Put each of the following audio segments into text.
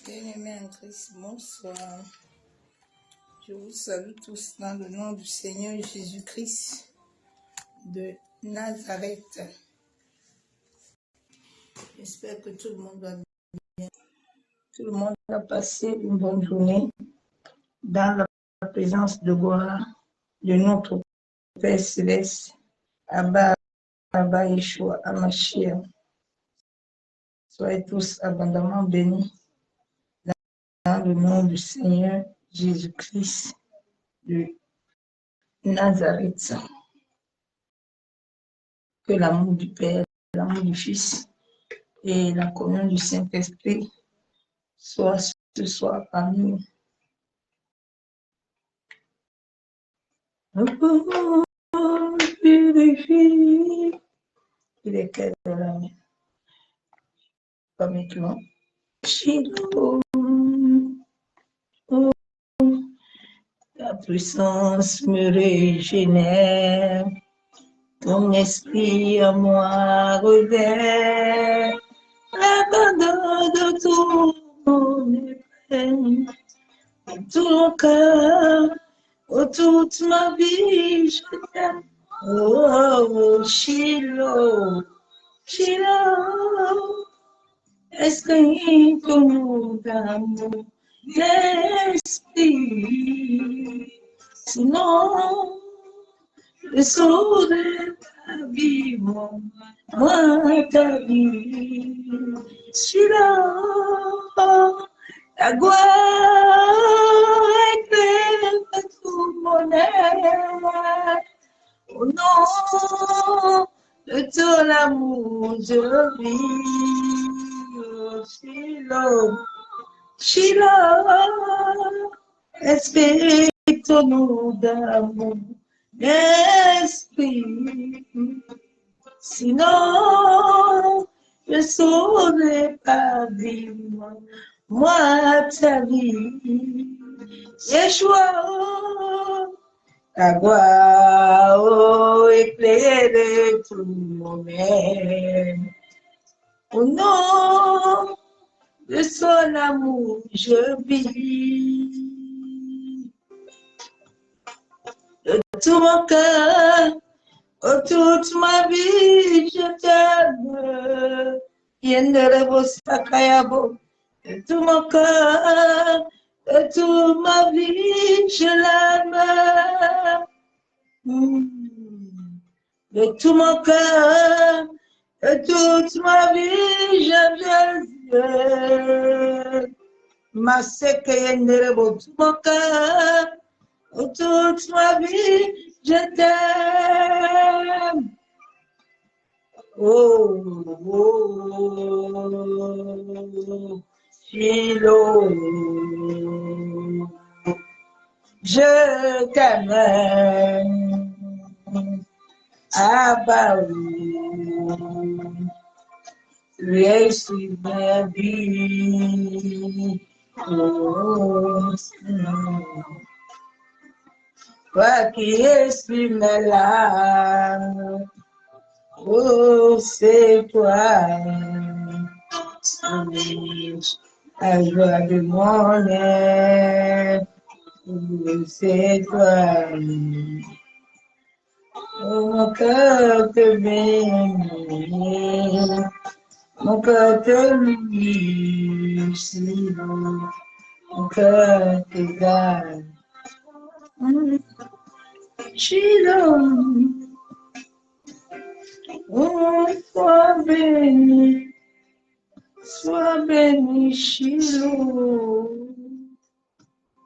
Bien-aimés en Christ, bonsoir. Je vous salue tous dans le nom du Seigneur Jésus-Christ de Nazareth. J'espère que tout le monde va bien. Tout le monde a passé une bonne journée dans la présence de gloire de notre Père Céleste, Abba Yeshua Hamashiach. Soyez tous abondamment bénis dans le nom du Seigneur Jésus-Christ de Nazareth. Que l'amour du Père, l'amour du Fils et la communion du Saint-Esprit soient ce soir parmi nous. Il est quelle heure là? Pas maintenant. Shiloh, oh, ta puissance me régénère. Ton esprit à moi revêt l'abandon de tout mon peine, tout mon cœur, oh, toute ma vie, je t'aime. Oh, Shiloh, Shiloh, esprit comme d'amour, l'esprit, sinon, le saut de ta vie, moi, ta vie, Shiloh, la gloire éclaire tout mon être. Au nom de ton amour, je vis. Shiloh, Shiloh, esprit ton nom d'amour, esprit. Sinon, je saurais pas vivre, moi, ta vie. Yeshua, ta gloire, oh, éclaire tout mon être. Au nom de son amour, je vis. De tout mon cœur, oh, toute ma vie, je t'aime. Yenderebo sakayabo. De tout mon cœur, de toute ma vie, je l'aime. De tout mon cœur, de toute ma vie, j'aime Jésus. Ma seke yenderebo, tout mon cœur, de toute ma vie, je t'aime. Oh, oh, Shiloh, je t'aime. Abba, tu es ma vie. Oh, toi qui exprimes l'âme. Oh, c'est toi, la joie de mon être. Oh, c'est toi, oh, mon cœur te bénit, mon cœur te loue, sinon, mon cœur te garde. Shiloh. Oh, sois béni, Shiloh,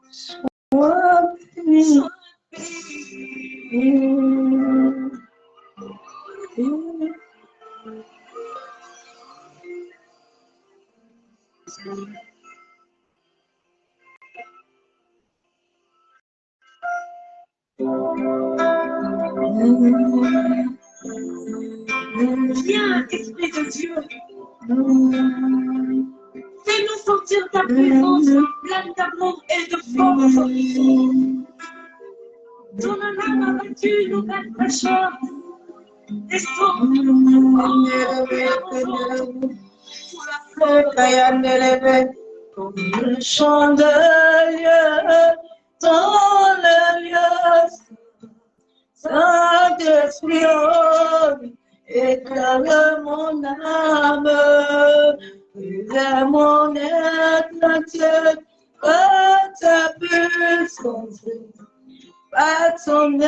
sois béni. Viens, Esprit de Dieu. Fais-nous sentir ta présence pleine d'amour et de force. Ton âme a battu une nouvelle fraîcheur. Descends sous la fleur. comme le chant de lieu dans le lieu. Saint-Esprit, éclaire mon âme, éclaire mon être entier, par ta puissance, par ton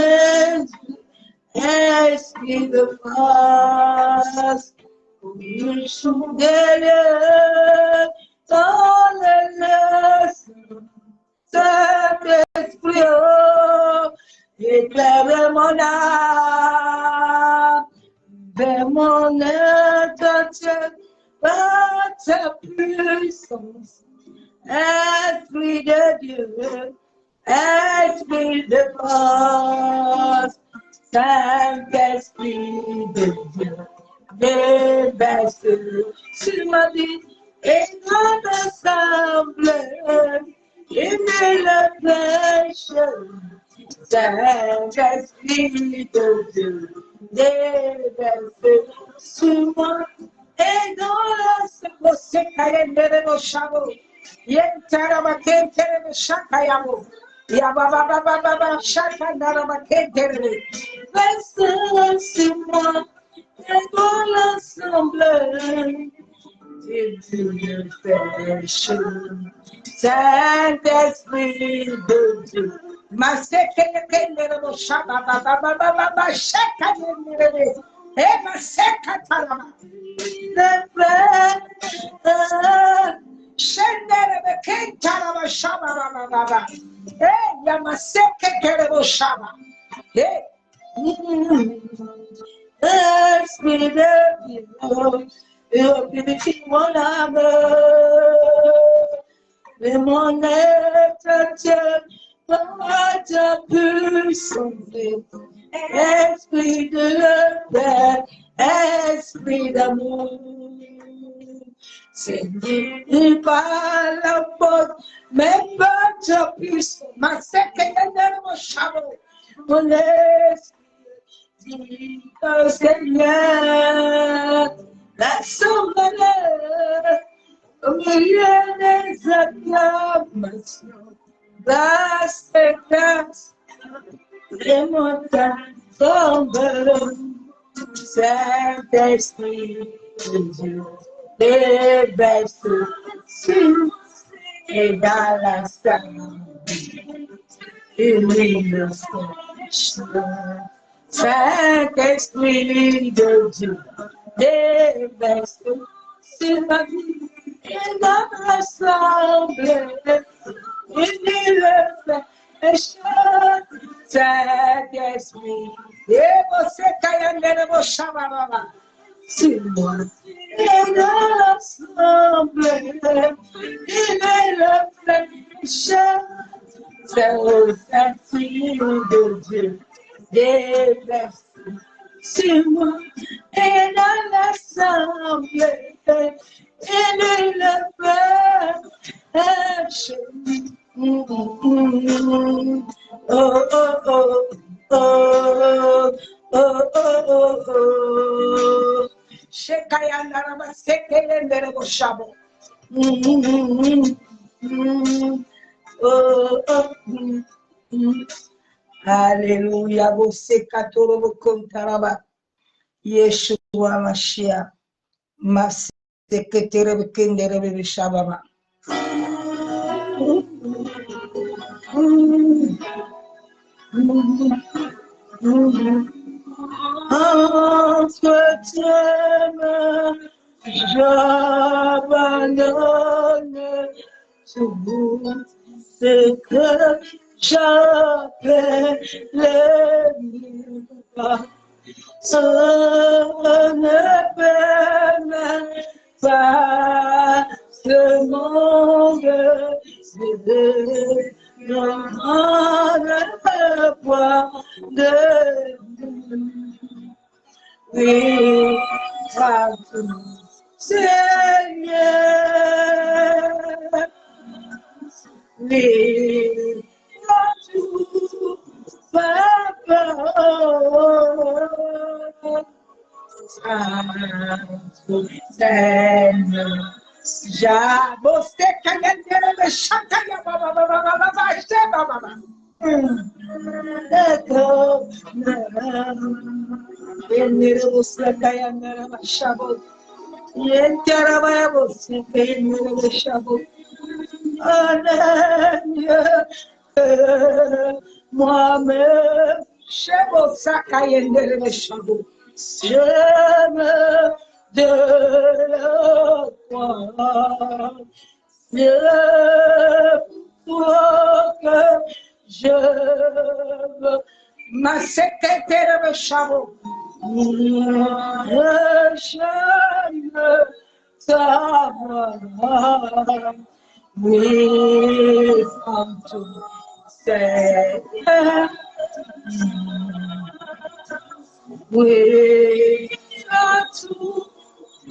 esprit de force, comme le chant des lieux dans le lieu. Saint-Esprit, éclaire mon âme, vers mon être entier, par ta puissance, Esprit de Dieu, Esprit de force, Saint-Esprit de Dieu, déverse sur ma vie et dans l'assemblée, aimer le péché. Saint-Esprit de Dieu, déverse sur moi et dans la secrétaire de nos chevaux. Yentaraba kentere shakayamo. Yababa shakandaraba kentere. Verse sur moi et dans l'assemblée. Et Dieu péché. Saint-Esprit de Dieu. Ma sekele no shaba baba shakayere. E ma sekatarama. Le Shendere be kentarama shaba baba. E yama sekele no shaba. Esprit de Dieu. Et mon âme, et mon être entier, par ta puissance, esprit de paix, esprit d'amour. Seigneur, par la porte, mais par ta puissance, ma secrétaire, mon chameau, mon esprit, dit au Seigneur. L'assemblée au milieu des acclamations, vaste grâce, les montagnes tombent, Saint-Esprit de Dieu, déverse sur et dans la salle, illumine Saint-Esprit de Dieu, déverse sur ma vie et dans l'assemblée, unis le péché, Saint-Esprit, et vos sécailles vos chavababa, sur moi et dans l'assemblée, unis le péché, Saint-Esprit de Dieu, déverse sur moi et dans l'assemblée, et le péché. Oh, oh, oh, oh, oh, oh, oh. Shekayandaraba sekelendere boshabo. Alléluia, você katoro bokontaraba. Yeshua Mashiach. Maseketere bekendere bebishababa. Entretien, j'abandonne tout ce que j'appelle pas. Ce ne permet pas ce monde, c'est de le poids de oui, partout, Seigneur, oui, partout, Papa, Seigneur, Já você caiandeira me chacaia baba baba baba baba baba. Enere você caiandeira me chabo. E entera vai você caiandeira me chabo. Ananya Mohamed Shebo Sakayendere me chabo. Je me de toi. Je vois que je veux ma secrétaire me chavo. Je ne savoir. We come to say. We are to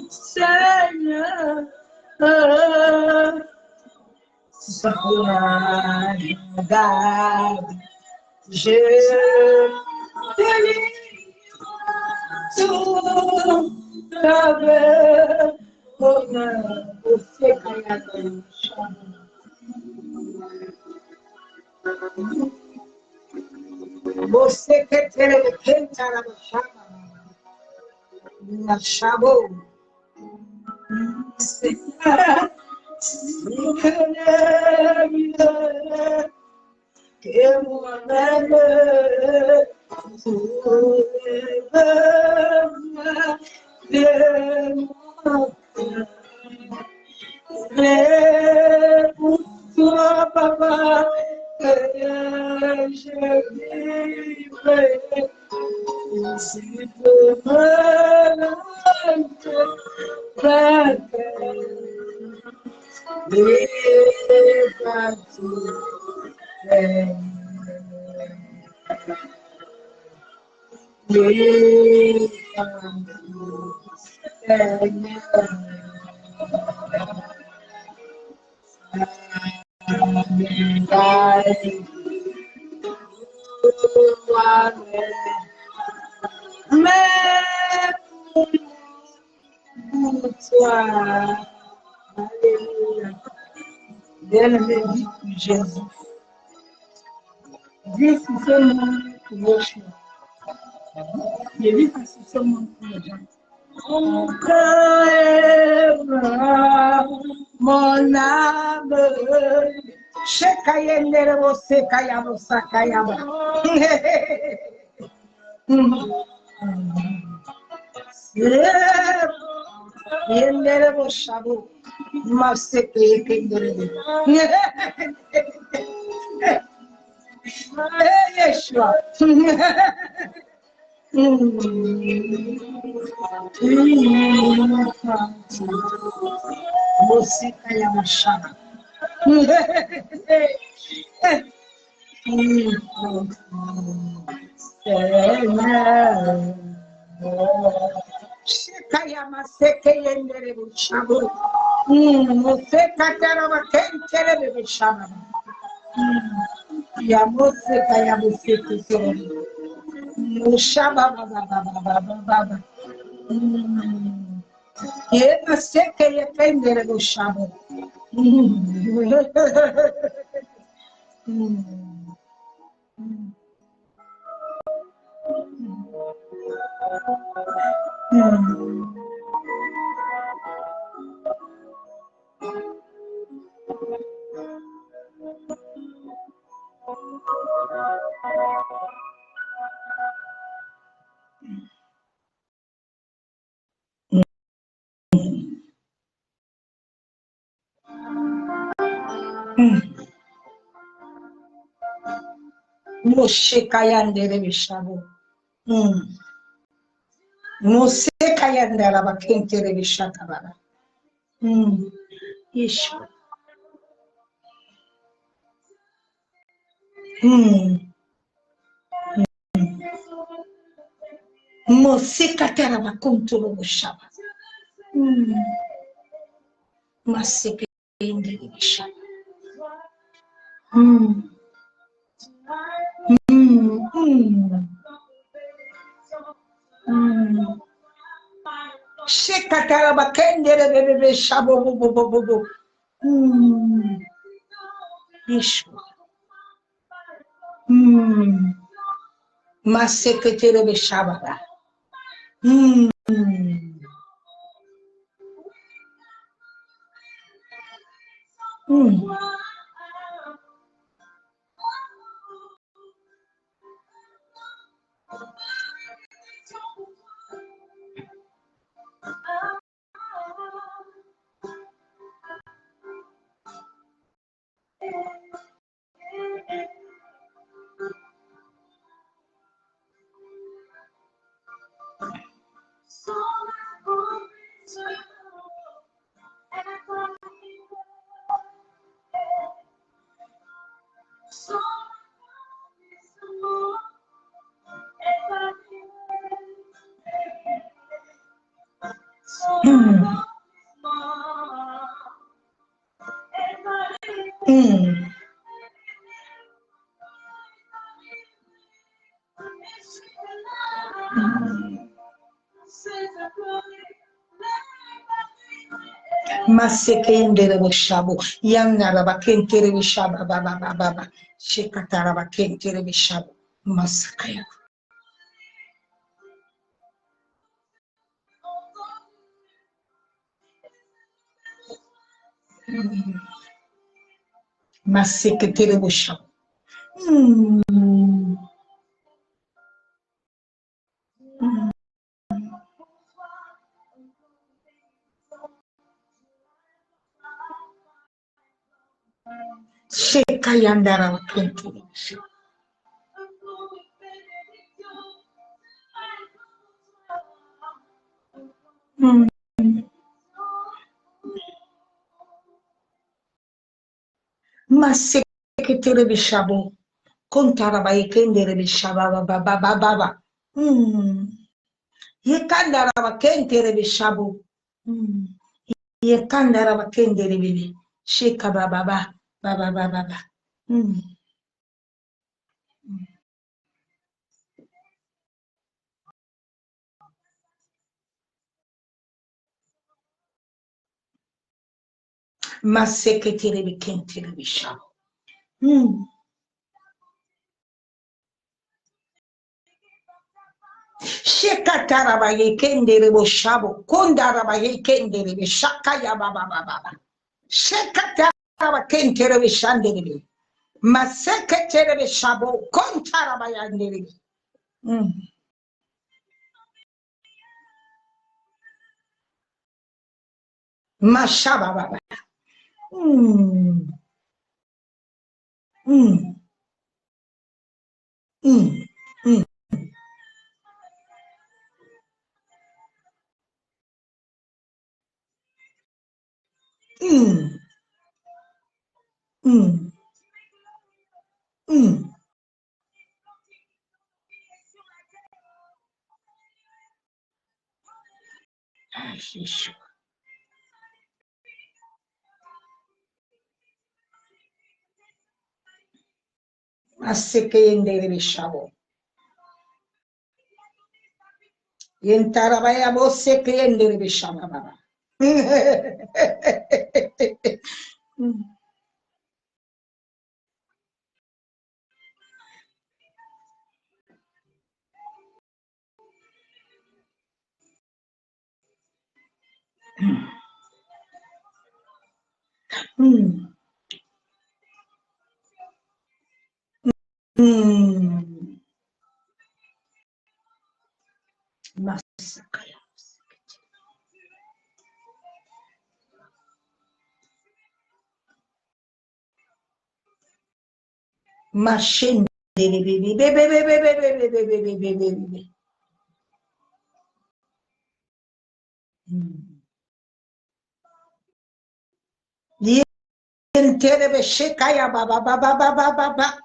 Seigneur, regarde, je te livre tout avec honneur au Seigneur. Você que tem quem está na chama, Bien-aimé, dis pour Jésus. Dis si seulement pour vos choix. Et dis si seulement pour les gens. Mon cœur, mon âme, Shekayendere wo sekayabo sakayaba. Yendere wo shabo. Maseke kendere. Yeshua. Você cai a machada. Shikayama sekeyendere bushabu. Você katarama kentere bushabu. Ya mose kaya busekere. Mushaba baba baba baba. Yena sekeye kendere bushabu. Moshe kayandere bishabu. Mose kayandera bakentere bishatabara. Yeshua. Mose katera bakunturu bishaba. Maseke kayandere bishaba. Shekataraba kendere bebe shabo bo bo bo bo bo. Yeshua. Maseketere be shababa. Masekendere bo shabo. Yanaraba kentere be shaba baba baba baba. Shekataraba kentere be shabo. Masakaya. Maseketere bo shabo. Shekayandara kentere be shabo. Maseketere be shabo. Kontaraba yekendere be shaba baba baba baba. Yekandaraba kentere be shabo. Yekandaraba kendere be. Sheka baba baba baba baba. Maseketere be kentere be shabo. Shekataraba yekendere bo shabo. Kondaraba yekendere be shakaya baba baba. Shekataraba kentere be shandere be. Maseketere be shabo. Kontaraba yandere be. Mashaba baba. Masekendere be shabo. Yentaraba ya bo sekendere be shaba baba. Masakaya. Mashendere be be be be be be be be be be be be be. Yentere be shekaya baba baba baba baba.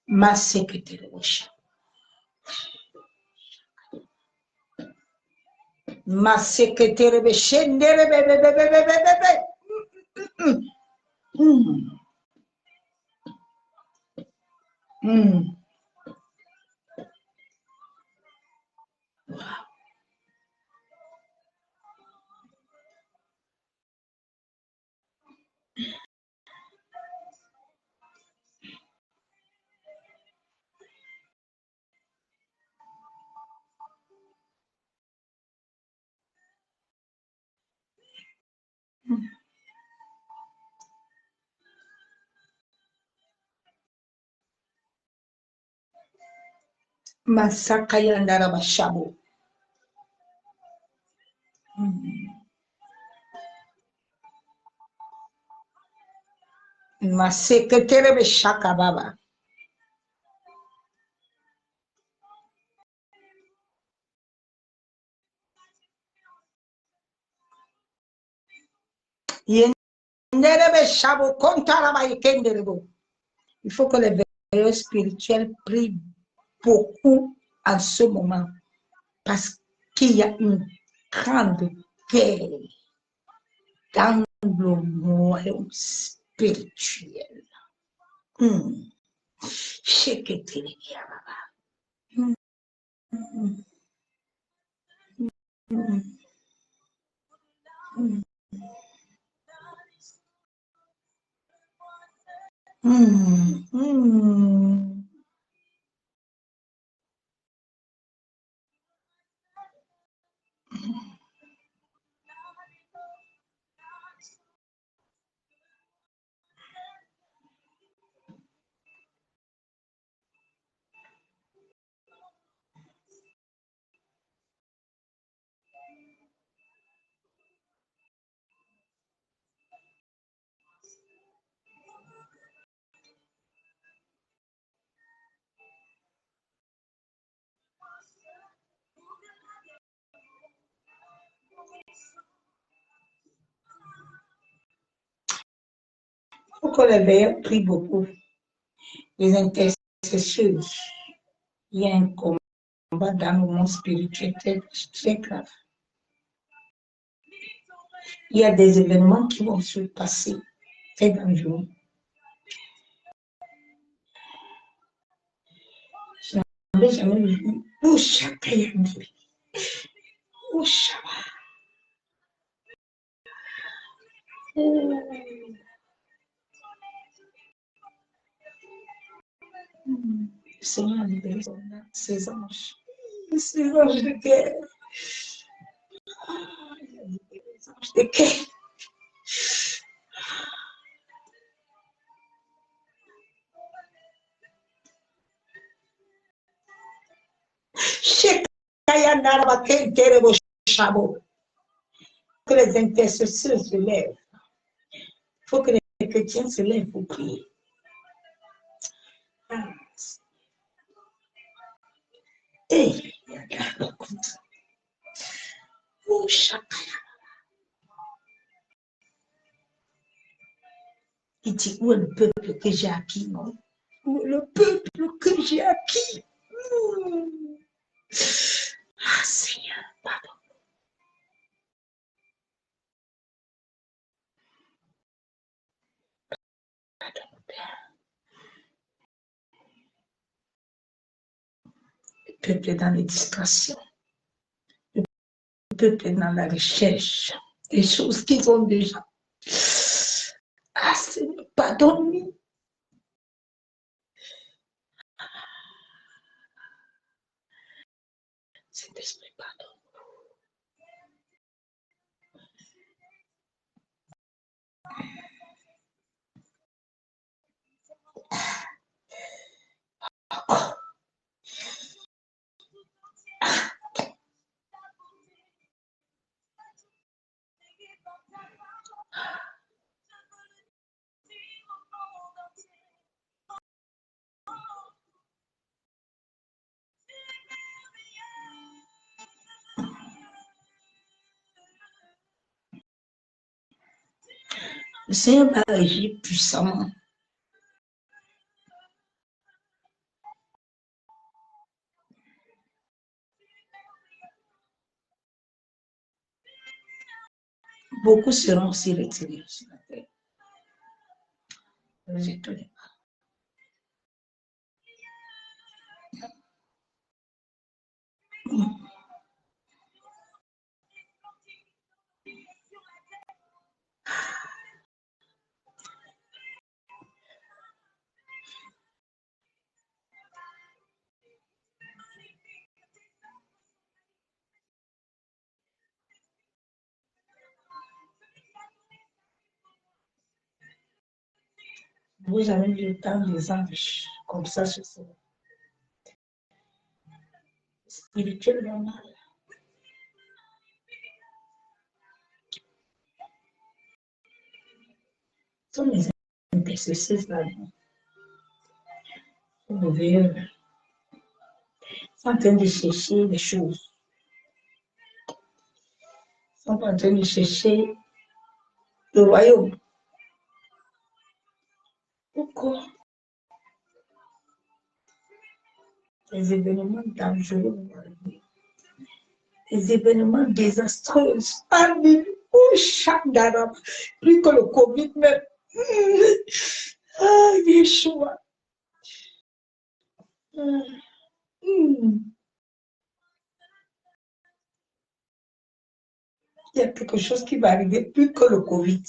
Ma secrétaire. Ma secrétaire. Masaka yandara bashabo. Ma secrétaire beshaka baba. Yendere beshabo kontara ba ikenderebo. Il faut que les veilleurs spirituels prient beaucoup en ce moment parce qu'il y a une grande paix dans le royaume spirituel. Il faut que les veilleurs prient beaucoup. Les intercesseurs. Il y a un combat dans le monde spirituel très grave. Il y a des événements qui vont se passer très dangereux. Je n'avais jamais vu. Seigneur, libère ses anges. Ces anges de guerre. Les anges de guerre. Que les intercesseurs se lèvent. Il faut que les chrétiens se lèvent pour prier. Et il dit, où est le peuple que j'ai acquis, non? Où est le peuple que j'ai acquis? Ah, Seigneur, pardon. Pardon, Père. Le peuple est dans les distractions. Le peuple est dans la recherche des choses qu'ils ont déjà. Ah, Seigneur, pardonne-nous. Le Seigneur va agir puissamment. Beaucoup seront aussi retirés sur la terre. Ne vous étonnez pas. Vous avez vu le temps des anges comme ça sur ce spirituellement mal. Ce sont les intercesseurs là. Vous pouvez sont en train de chercher des choses. Ils sont en train de chercher le royaume. Pourquoi les événements dangereux, les événements désastreux, parmi chaque d'Arab, plus que le Covid même. Ah, Yeshua. Il y a quelque chose qui va arriver plus que le Covid.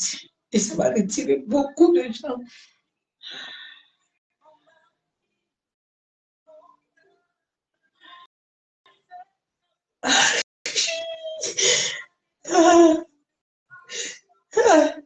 Et ça va retirer beaucoup de gens. Ah, ah,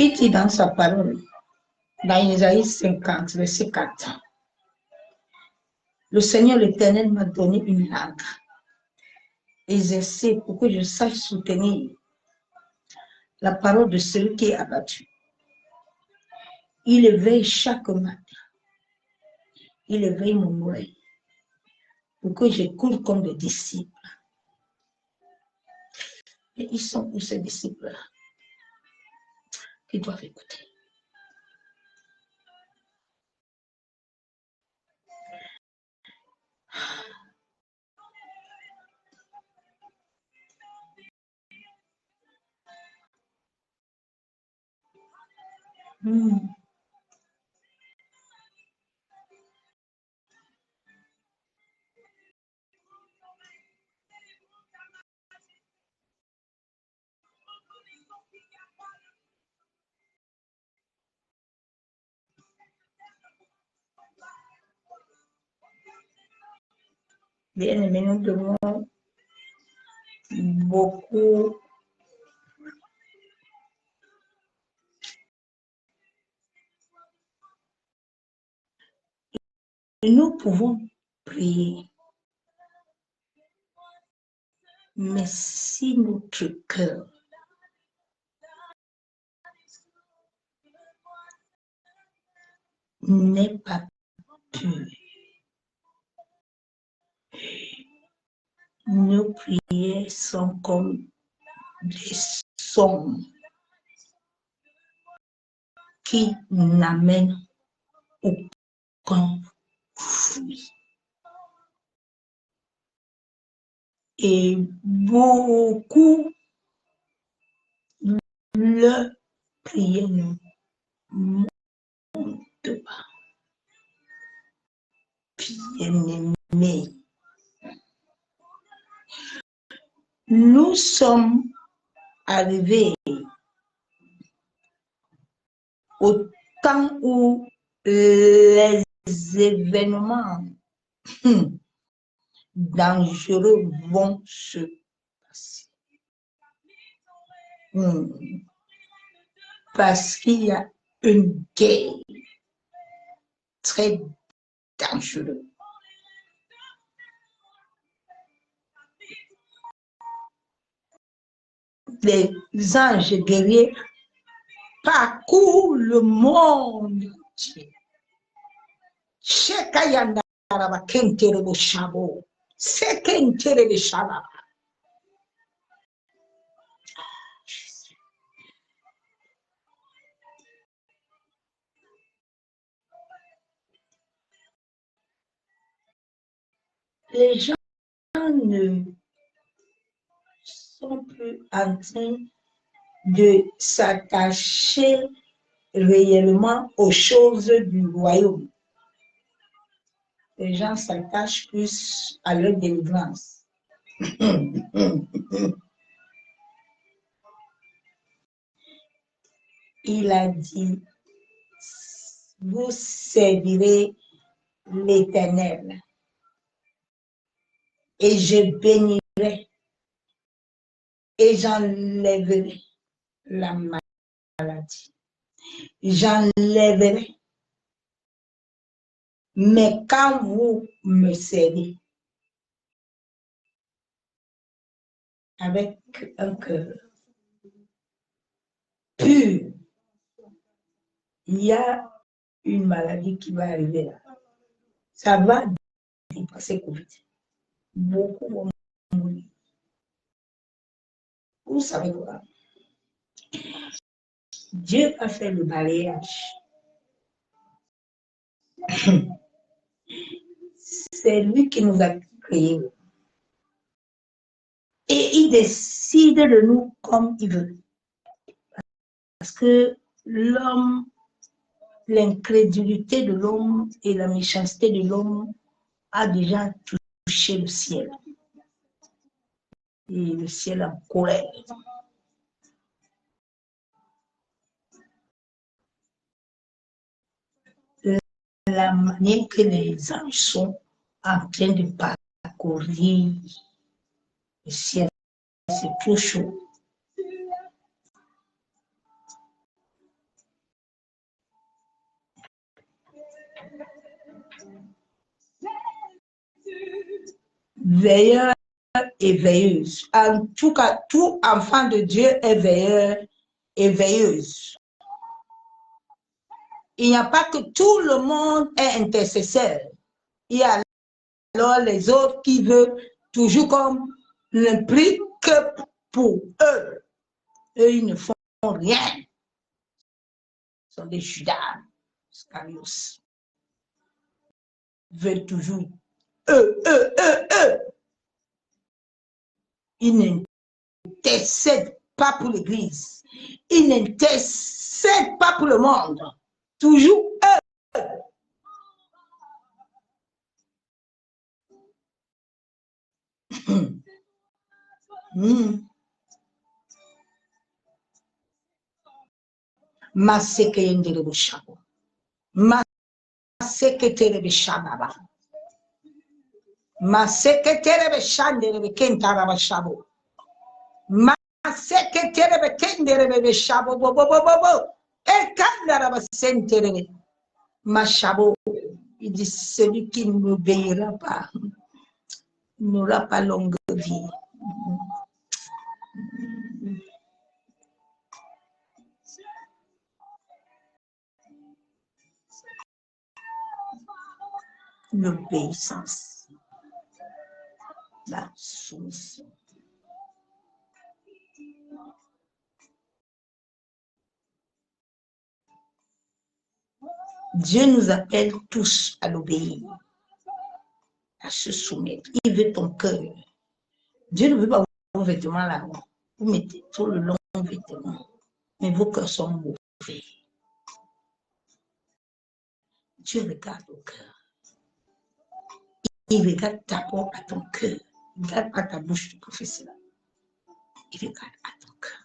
il dit dans sa parole, dans Isaïe 50, verset 4, le Seigneur l'Éternel m'a donné une langue exercée pour que je sache soutenir la parole de celui qui est abattu. Il éveille chaque matin. Il éveille mon oreille pour que j'écoute comme des disciples. Et ils sont où ces disciples-là qui doivent écouter. Bien aimé, nous devons beaucoup nous pouvons prier, mais si notre cœur n'est pas pur, nos prières sont comme des sons qui n'amènent aucun fruit. Et beaucoup le priaient, ne monte pas. Bien-aimés, nous sommes arrivés au temps où les événements dangereux vont se passer. Parce qu'il y a une guerre très dangereuse. Les anges guerriers parcourent le monde entier. Les gens ne sont plus en train de s'attacher réellement aux choses du royaume. Les gens s'attachent plus à leur délivrance. Il a dit, vous servirez l'Éternel et je bénirai et j'enlèverai la maladie. J'enlèverai. Mais quand vous me servez avec un cœur pur, il y a une maladie qui va arriver là. Ça va dépasser Covid. Beaucoup vont mourir. Vous savez quoi? Dieu a fait le balayage. C'est lui qui nous a créés. Et il décide de nous comme il veut. Parce que l'homme, l'incrédulité de l'homme et la méchanceté de l'homme a déjà touché le ciel. Et le ciel en colère. La manière que les anges sont en train de parcourir le ciel, c'est trop chaud. Veilleur et veilleuse. En tout cas, tout enfant de Dieu est veilleur et veilleuse. Il n'y a pas que tout le monde est intercesseur. Il y a alors les autres qui veulent toujours comme ne prient que pour eux. Eux, ils ne font rien. Ils sont des Judas, Scarios. Ils veulent toujours eux. Ils n'intercèdent pas pour l'Église. Ils n'intercèdent pas pour le monde. Toujours eux. Maseke yendere bushabo. Maseke tere bishababa. Maseke tere bishandere bikentara bashabo. Maseke tere bikendere bishabo bo bo bo bo bo. Ekandara basentere mashabo. Il dit celui qui ne m'obéira pas n'aura pas longue vie. L'obéissance, la soumission. Dieu nous appelle tous à l'obéir, à se soumettre. Il veut ton cœur. Dieu ne veut pas vos vêtements là. Vous mettez tout le long vêtement, mais vos cœurs sont mauvais. Dieu regarde au cœur. Il regarde d'abord à ton cœur. Il ne regarde pas ta bouche de professeur. Il regarde à ton cœur.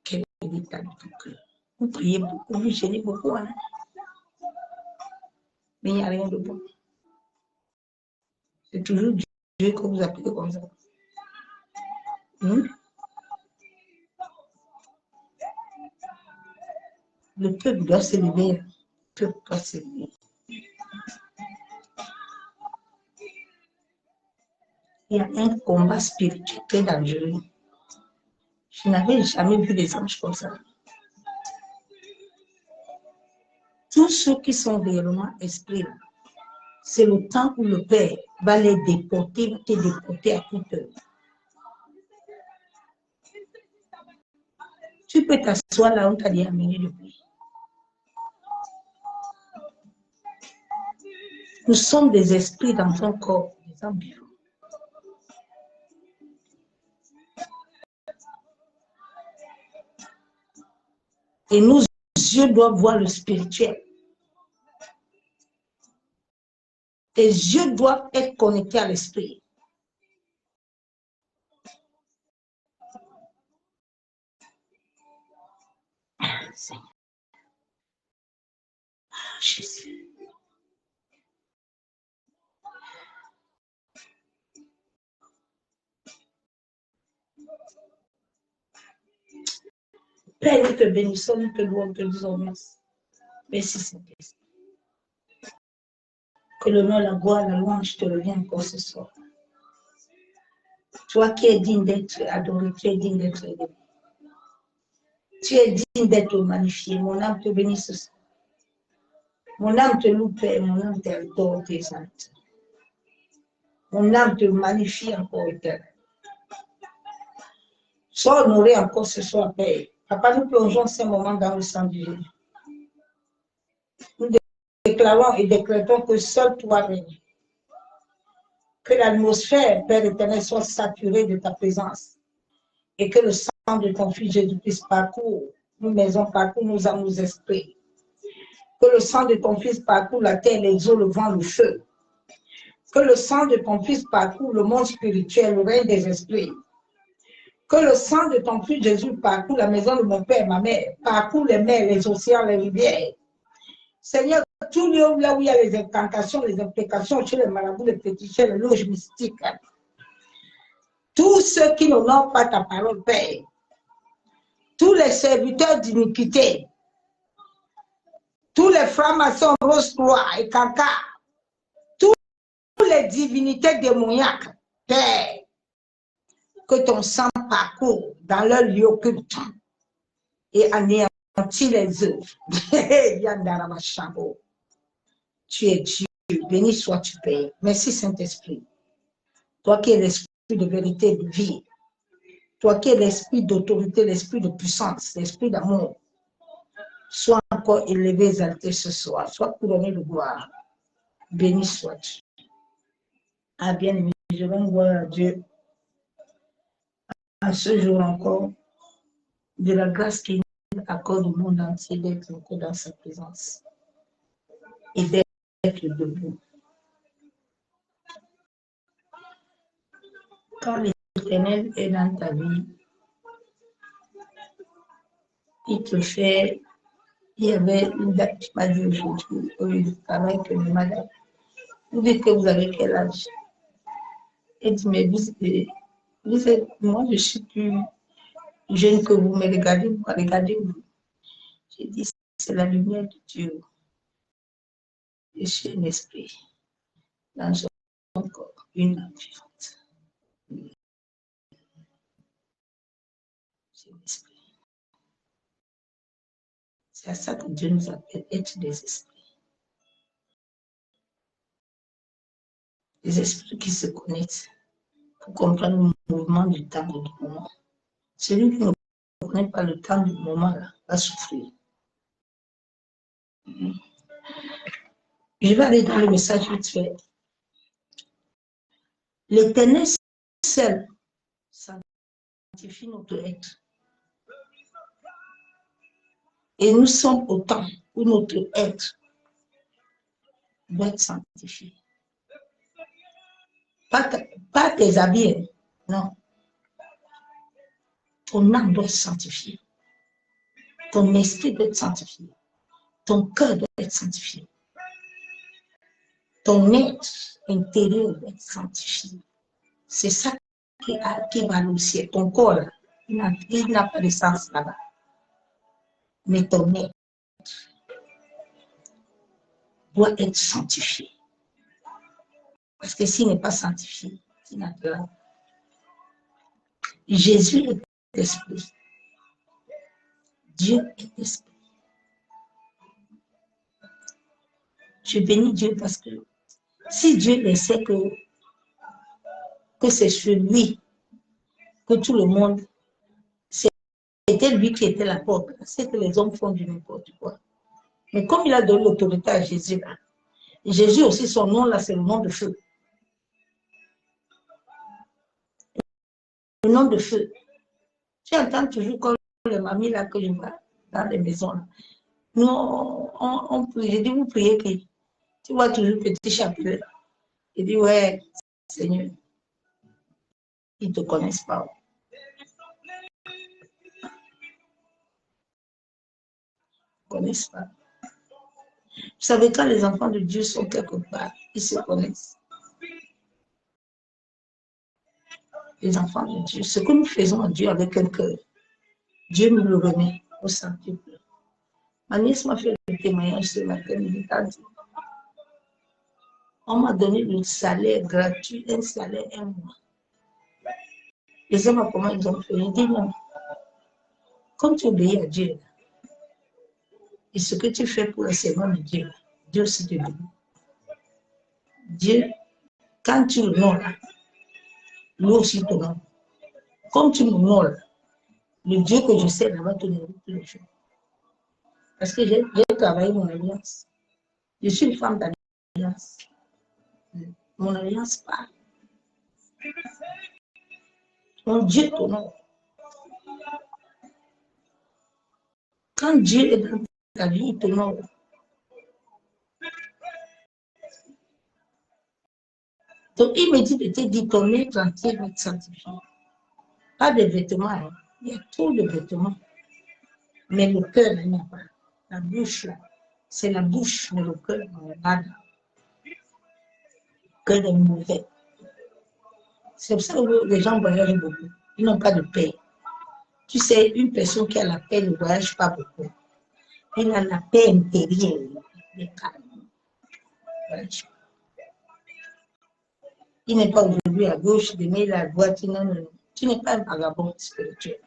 Quel est l'état de ton cœur? Vous priez beaucoup, vous gênez beaucoup, hein? Mais il n'y a rien de bon. C'est toujours Dieu que vous appelez comme ça. Le peuple doit se lever. Le peuple doit se lever. Il y a un combat spirituel très dangereux. Je n'avais jamais vu des anges comme ça. Tous ceux qui sont réellement esprits, c'est le temps où le Père va les déporter, va te déporter à toute heure. Tu peux t'asseoir là où tu as dit amener depuis. Nous sommes des esprits dans ton corps, des âmes vivantes. Et nos yeux doivent voir le spirituel. Tes yeux doivent être connectés à l'esprit. Seigneur. Jésus. Père, nous te bénissons, nous te louons, nous te disons merci. Merci, Saint-Esprit. Que le nom, la gloire, la louange te revienne encore ce soir. Toi qui es digne d'être adoré, tu es digne d'être aimé. Tu es digne d'être magnifié. Mon âme te bénit ce soir. Mon âme te loue, Père, mon âme t'adore, t'exalte. Mon âme te magnifie encore, Éternel. Sois honoré encore ce soir, Père. Papa, nous plongeons ces moments dans le sang de Jésus. Nous déclarons et décrétons que seul toi règnes. Que l'atmosphère, Père éternel, soit saturée de ta présence. Et que le sang de ton Fils Jésus-Christ parcourt nos maisons, parcourt nos âmes, nos esprits. Que le sang de ton Fils parcourt la terre, les eaux, le vent, le feu. Que le sang de ton Fils parcourt le monde spirituel, le règne des esprits. Que le sang de ton Fils Jésus parcourt la maison de mon Père, ma mère, parcourt les mers, les océans, les rivières. Seigneur, tout lieu là où il y a les incantations, les implications chez les marabouts, les féticheurs, les loges mystiques, tous ceux qui n'honorent pas ta parole, Père, tous les serviteurs d'iniquité, tous les francs-maçons, rose-croix et canca, toutes les divinités démoniaques, Père, que ton sang parcourt dans leur lieu occulte et anéantit les œuvres. Tu es Dieu, béni sois-tu, Père. Merci, Saint-Esprit. Toi qui es l'esprit de vérité et de vie, toi qui es l'esprit d'autorité, l'esprit de puissance, l'esprit d'amour, sois encore élevé, exalté ce soir, sois couronné de gloire. Béni sois-tu. Ah, bien-aimé, je rends gloire à Dieu à ce jour encore, de la grâce qu'il accorde au monde entier d'être encore dans sa présence et d'être debout. Quand l'Éternel est dans ta vie, il te fait, il y avait une date qui m'a dit aujourd'hui, au lieu de travail, que madame, vous dites que vous avez quel âge? Elle dit, mais vous êtes, moi je suis plus jeune que vous, mais regardez-vous. J'ai dit, c'est la lumière de Dieu. Je suis un esprit dans son corps, une âme vivante. C'est l'esprit. C'est à ça que Dieu nous appelle être des esprits. Des esprits qui se connectent pour comprendre le mouvement du temps et du moment. Celui qui ne connaît pas le temps du moment là, va souffrir. Je vais aller dans le message vite fait. L'Éternel seul sanctifie notre être. Et nous sommes au temps où notre être doit être sanctifié. Pas tes habits, non. Ton âme doit être sanctifiée. Ton esprit doit être sanctifié. Ton cœur doit être sanctifié. Ton être intérieur doit être sanctifié. C'est ça qui va au ciel. Ton corps, il n'a pas de sens là-bas. Mais ton être doit être sanctifié. Parce que s'il n'est pas sanctifié, il n'a pas. Jésus est esprit. Dieu est esprit. Je bénis Dieu parce que si Dieu laissait que c'est sur lui que tout le monde, c'était lui qui était la porte, c'est que les hommes font du n'importe quoi. Mais comme il a donné l'autorité à Jésus, là, Jésus aussi, son nom là, c'est le nom de feu. Le nom de feu. Tu entends toujours comme les mamies là que je vois dans les maisons là. Nous, on prie. Je dis, vous priez qui? Tu vois toujours petit chapelet. Il dit, ouais, Seigneur, ils ne te connaissent pas. Ils ne connaissent pas. Vous savez, quand les enfants de Dieu sont quelque part, ils se connaissent. Les enfants de Dieu, ce que nous faisons à Dieu avec un cœur, Dieu nous le remet au centuple. Ma nièce m'a fait le témoignage ce matin, il a dit, on m'a donné le salaire gratuit, un salaire un mois. Les hommes, comment ils ont fait? Ils disent non. Comme tu obéis à Dieu, et ce que tu fais pour le serment de Dieu, Dieu aussi te dit. Dieu, quand tu l'honores, lui aussi t'honore. Comme tu m'honores, le Dieu que je sais là-bas t'honorer tous les jours. Parce que j'ai travaillé mon alliance. Je suis une femme d'alliance. Mon alliance parle. Mon Dieu t'honore. Quand Dieu est dans ta vie, il t'honore. Donc, il me dit de te dire, ton être entier va être sanctifié. Pas de vêtements, hein. Il y a trop de vêtements. Mais le cœur, il n'y a pas. La bouche, là, c'est la bouche, mais le cœur, il n'y a pas. Le cœur est mauvais. C'est pour ça que les gens voyagent beaucoup. Ils n'ont pas de paix. Tu sais, une personne qui a la paix ne voyage pas beaucoup. Elle a la paix intérieure. Il n'est pas aujourd'hui à gauche, demain il est à droite. Non. Tu n'es pas un vagabond spirituel.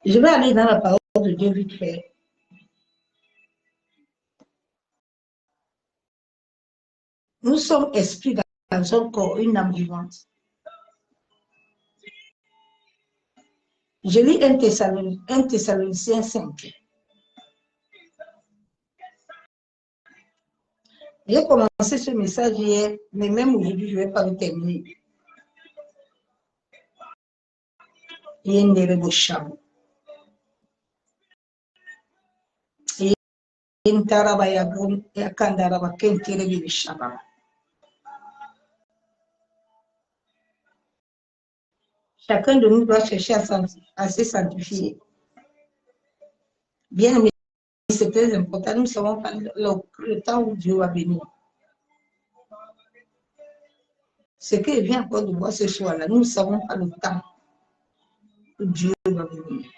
Je vais aller dans la parole de Dieu vite fait. Nous sommes esprits dans un corps, une âme vivante. Je lis 1 Thessaloniciens 5. J'ai commencé ce message hier, mais même aujourd'hui, je ne vais pas le terminer. Il y a une erreur de chambre. Chacun de nous doit chercher à se sanctifier. Bien, mais c'est très important. Nous ne savons pas le temps où Dieu va venir. Ce qu'il vient encore de voir ce soir-là, nous ne savons pas le temps où Dieu va venir.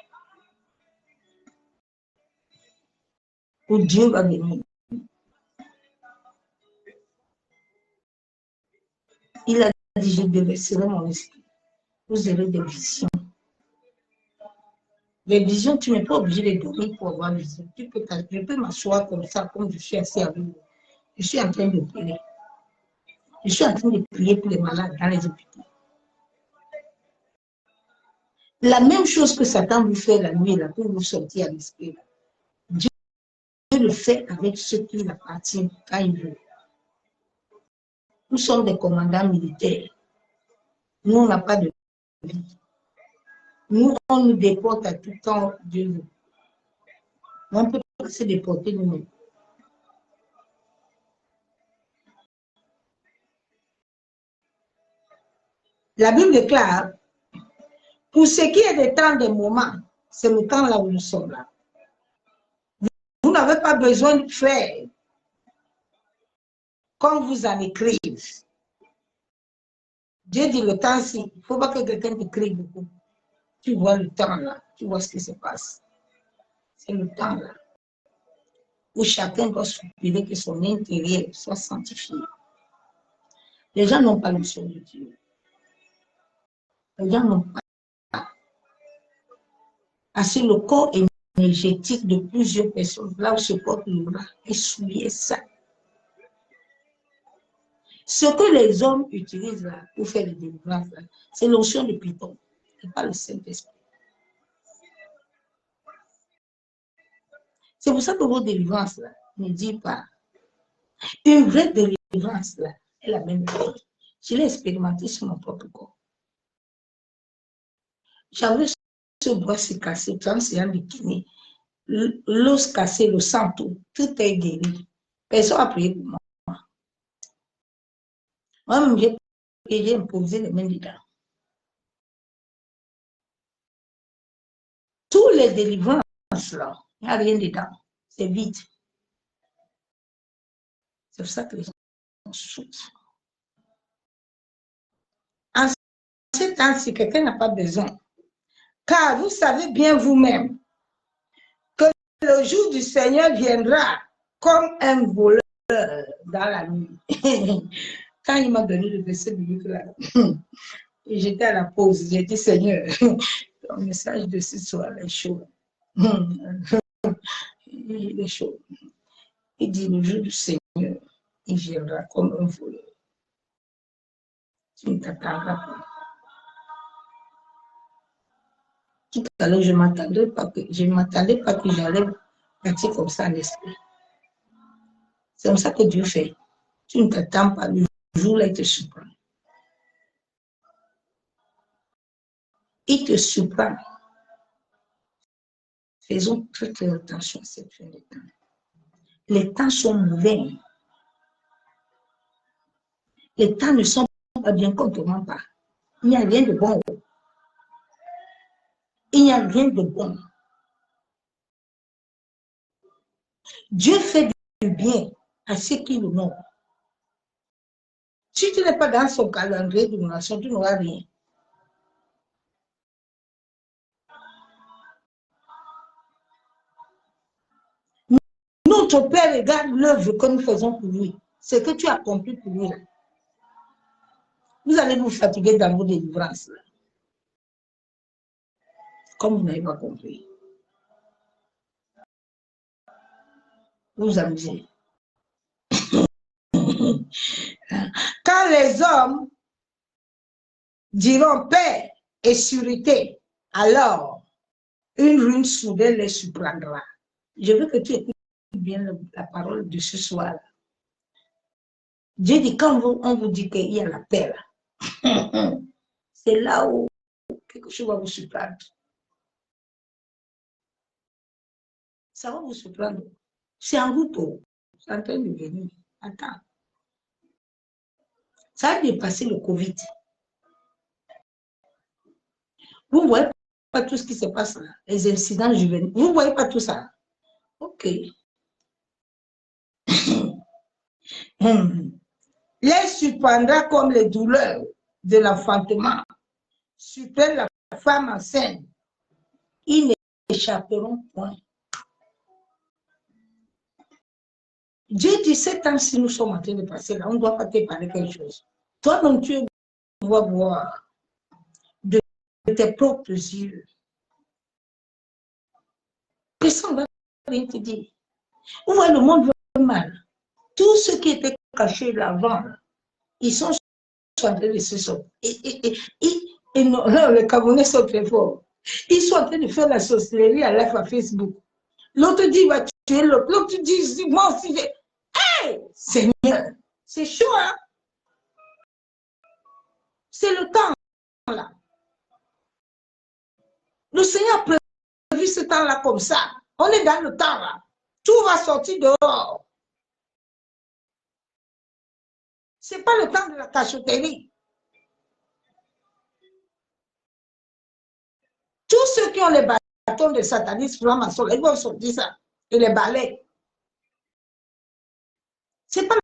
Où Dieu va venir. Il a dit, je déverserai mon esprit. Vous aurez des visions. Les visions, tu n'es pas obligé de dormir pour avoir des visions. Je peux m'asseoir comme ça, comme je suis assis avec vous. Je suis en train de prier. Je suis en train de prier pour les malades dans les hôpitaux. La même chose que Satan vous fait la nuit, là, pour vous sortir à l'esprit. Dieu le fait avec ce qui lui appartient quand il veut. Nous sommes des commandants militaires. Nous, on n'a pas de vie. Nous, on nous déporte à tout temps Dieu veut. On ne peut pas se déporter nous-mêmes. La Bible déclare, pour ce qui est des temps, des moments, c'est le temps là où nous sommes là. Vous n'avez pas besoin de faire comme vous en écrivez. Dieu dit le temps-ci, il ne faut pas que quelqu'un t'écrive beaucoup. Tu vois le temps là, tu vois ce qui se passe. C'est le temps là où chacun doit soupirer que son intérieur soit sanctifié. Les gens n'ont pas l'option de Dieu. Les gens n'ont pas assez le corps énergétique de plusieurs personnes. Là où se porte le bras est souillé ça. Ce que les hommes utilisent là pour faire les délivrances, c'est l'onction de Python, et pas le Saint-Esprit. C'est pour ça que vos délivrances là ne disent pas. Une vraie délivrance là est la même chose. Je l'ai expérimenté sur mon propre corps. J'avais ce bras se casser, 30 ans de kiné, l'os cassé, le sang, tout est guéri. Personne n'a prié pour moi. Moi-même, j'ai imposé les mains dedans. Tous les délivrances là, il n'y a rien dedans. C'est vide. C'est pour ça que les gens souffrent. En ce temps-ci, quelqu'un n'a pas besoin. Car vous savez bien vous-même que le jour du Seigneur viendra comme un voleur dans la nuit. Quand il m'a donné le verset biblique là, j'étais à la pause, j'ai dit Seigneur, ton message de ce soir est chaud. Il est chaud. Il dit le jour du Seigneur, il viendra comme un voleur. Tu ne t'attendras pas. Tout à l'heure, je ne m'attendais pas que j'allais partir comme ça à l'esprit. C'est comme ça que Dieu fait. Tu ne t'attends pas, le jour là, il te surprend. Il te surprend. Faisons très très attention à cette fin de temps. Les temps sont mauvais. Les temps ne sont pas bien contre moi pas. Il n'y a rien de bon. Il n'y a rien de bon. Dieu fait du bien à ceux qui le n'ont. Si tu n'es pas dans son calendrier de nation, tu n'auras rien. Notre Père regarde l'œuvre que nous faisons pour lui. Ce que tu as accompli pour lui. Là. Vous allez vous fatiguer dans vos délivrances. Là. Comme vous n'avez pas compris. Vous vous amusez. Quand les hommes diront paix et sûreté, alors une ruine soudaine les surprendra. Je veux que tu écoutes bien la parole de ce soir. Dieu dit, quand on vous dit qu'il y a la paix, c'est là où quelque chose va vous surprendre. Ça va vous surprendre. C'est en route, c'est en train de venir. Attends. Ça a dépassé le Covid. Vous ne voyez pas tout ce qui se passe là, les incidents juvéniles. Vous ne voyez pas tout ça. Ok. Les surprendra comme les douleurs de l'enfantement. Surprennent la femme enceinte. Ils n'échapperont point. Dieu dit, c'est temps si nous sommes en train de passer là, on ne doit pas te parler quelque chose. Toi-même, tu dois voir de tes propres yeux. Personne ne va rien te dire. Vous voyez, le monde va mal. Tout ce qui était caché là-avant, ils sont en train de se sortir. Et non, les Camerounais sont très forts. Ils sont en train de faire la sorcellerie à live à Facebook. L'autre dit, tuer l'autre. L'autre, tu dis, moi aussi, hey, Seigneur, c'est chaud, hein? C'est le temps, là. Le Seigneur a prévu ce temps-là comme ça. On est dans le temps, là. Tout va sortir dehors. Ce n'est pas le temps de la cachotterie. Tous ceux qui ont les bâtons de satanisme, francs-maçons, ils vont sortir ça. Et les balais. Ce n'est pas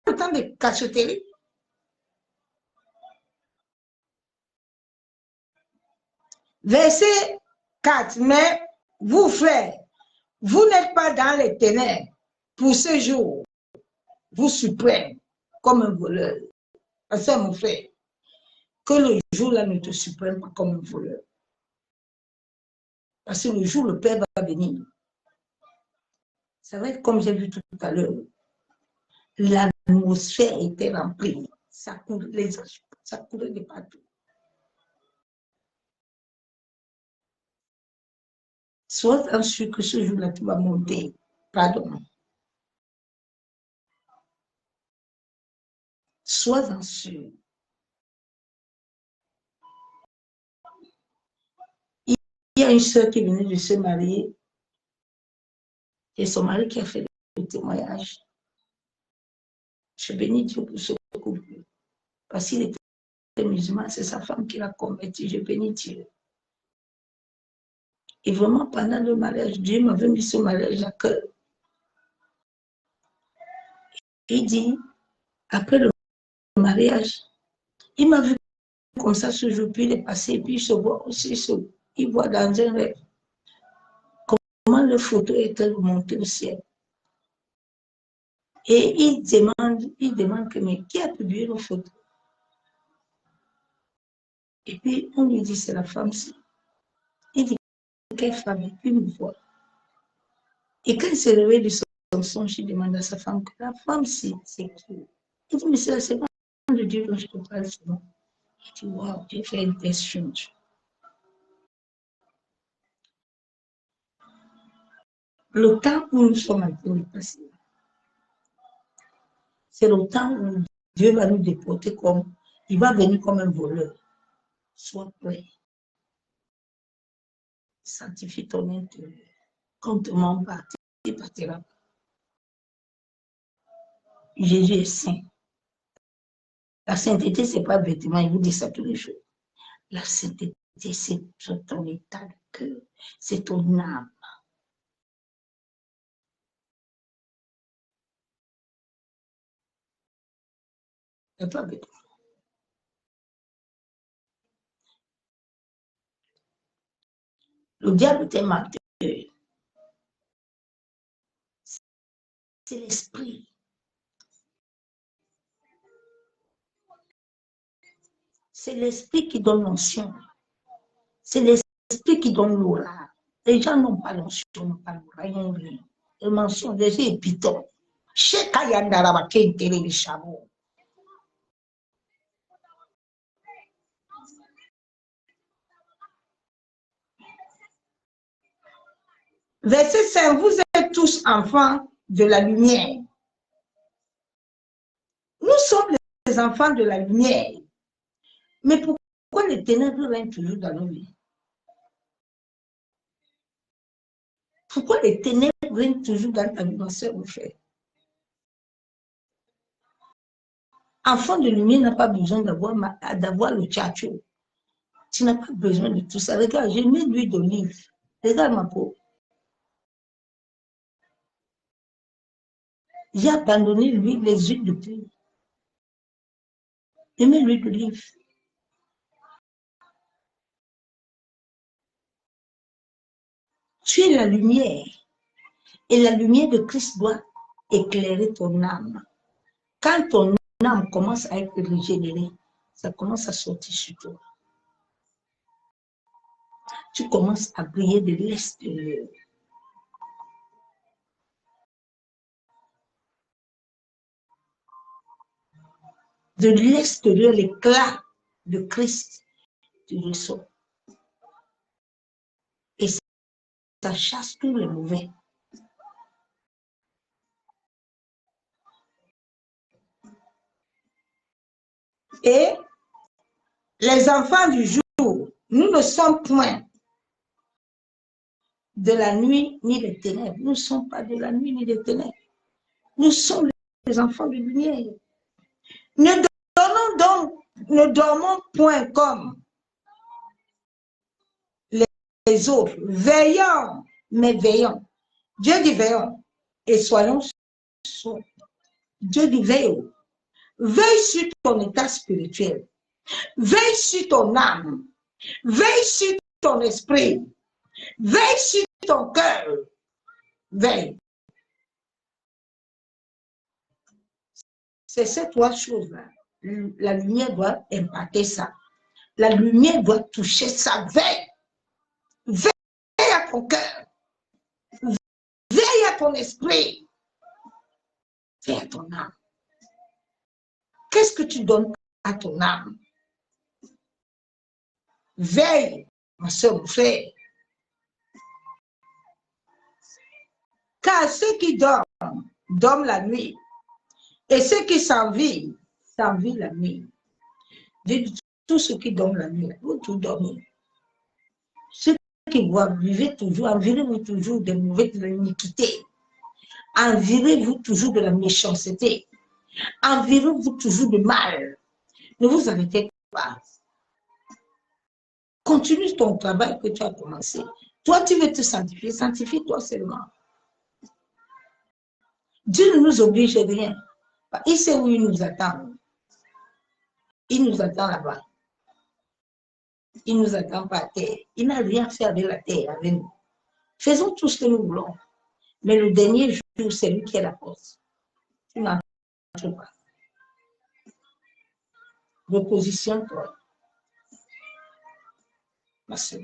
le temps de cachotterie. Verset 4. Mais vous, frères, vous n'êtes pas dans les ténèbres pour ce jour. Vous surprenne comme un voleur. C'est mon frère. Que le jour-là ne te surprenne pas comme un voleur. Parce que le jour, le Père va venir. Ça va être comme j'ai vu tout à l'heure. L'atmosphère était remplie. Ça courait, ça courait de partout. Sois sûr que ce jour-là, tu vas monter. Pardon. Sois sûr. Il y a une soeur qui venait de se marier et son mari qui a fait le témoignage. Je bénis Dieu pour ce couple. Parce qu'il était musulman, c'est sa femme qui l'a converti. Je bénis Dieu. Et vraiment, pendant le mariage, Dieu m'avait mis ce mariage à cœur. Il dit, après le mariage, il m'a vu comme ça ce jour, puis il est passé, puis il se voit aussi, il voit dans un rêve comment le photo était remonté au ciel. Et il demande que, mais qui a publié le photo? Et puis on lui dit, c'est la femme-ci. Il dit, quelle femme? Et puis il me voit. Et quand il s'est réveillé de son songe, il demande à sa femme, la femme-ci, c'est qui? Il dit, mais c'est la servante de Dieu dont je te parle souvent. Il dit, waouh, j'ai fait une test change. Le temps où nous sommes en train de passer, c'est le temps où Dieu va nous déporter comme, il va venir comme un voleur. Sois prêt. Sanctifie ton intérieur. Quand tu m'en bats, tu partiras. Jésus est saint. La sainteté, ce n'est pas bêtement, il vous dit ça tous les jours. La sainteté, c'est ton état de cœur, c'est ton âme. Ce n'est pas bêtement. Le diable est menteur. C'est l'esprit. C'est l'esprit qui donne l'onction. C'est l'esprit qui donne l'aura. Les gens n'ont pas l'onction, n'ont pas l'aura, ils n'ont rien. Les mentions, déjà, est piton. Verset 5, vous êtes tous enfants de la lumière. Nous sommes les enfants de la lumière. Mais pourquoi les ténèbres règnent toujours dans nos vies? Pourquoi les ténèbres règnent toujours dans ta vie, ma soeur, mon frère? Enfant de lumière n'a pas besoin d'avoir le tchatcho. Tu n'as pas besoin de tout ça. Regarde, j'ai mis l'huile d'olive. Regarde ma peau. J'ai abandonné les huiles de pluie. J'ai mis l'huile d'olive. Tu es la lumière. Et la lumière de Christ doit éclairer ton âme. Quand ton âme commence à être régénérée, ça commence à sortir sur toi. Tu commences à briller de l'extérieur. De l'extérieur, l'éclat de Christ, tu ressors. Et ça chasse tous les mauvais. Et les enfants du jour, nous ne sommes point de la nuit ni des ténèbres. Nous ne sommes pas de la nuit ni des ténèbres. Nous sommes les enfants de lumière. Ne dormons point comme les autres. Veillons, mais veillons. Dieu dit veillons et soyons sombres. Dieu dit veillons. Veille sur ton état spirituel. Veille sur ton âme. Veille sur ton esprit. Veille sur ton cœur. Veille. C'est ces trois choses-là. La lumière doit impacter ça. La lumière doit toucher ça. Veille. Veille à ton cœur. Veille à ton esprit. Veille à ton âme. Qu'est-ce que tu donnes à ton âme? Veille, ma soeur, mon frère. Car ceux qui dorment, dorment la nuit. Et ceux qui s'envient la nuit. Tous ceux qui dorment la nuit, vous tous dormez. Ceux qui boivent, vivez toujours, envirez-vous toujours de mauvaises iniquités. Envirez-vous toujours de la méchanceté. Envirez-vous toujours de mal. Ne vous arrêtez pas. Continue ton travail que tu as commencé. Toi, tu veux te sanctifier. Sanctifie-toi seulement. Dieu ne nous oblige à rien. Il sait où il nous attend. Il nous attend là-bas. Il ne nous attend pas à terre. Il n'a rien fait avec la terre, avec nous. Faisons tout ce que nous voulons. Mais le dernier jour, c'est lui qui est la force. Tu n'entres pas. Repositionne-toi. Ma soeur.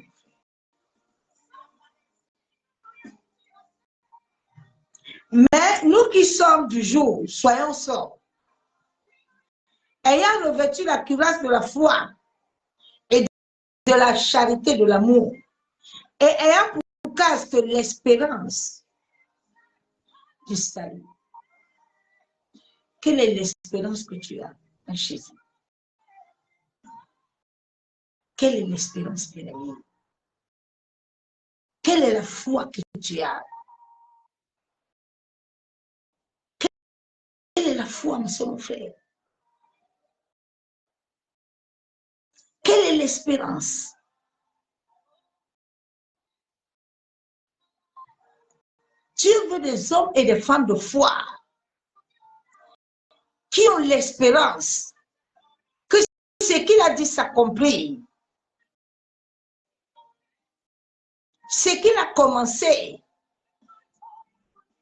Mais nous qui sommes du jour, soyons sobres. Ayant revêtu la cuirasse de la foi et de la charité, de l'amour, et ayant pour casque l'espérance du salut. Quelle est l'espérance que tu as en Jésus? Quelle est l'espérance, bien-aimé? Quelle est la foi que tu as? Quelle est la foi, mon frère? Quelle est l'espérance? Dieu veut des hommes et des femmes de foi qui ont l'espérance que ce qu'il a dit s'accomplit. Ce qu'il a commencé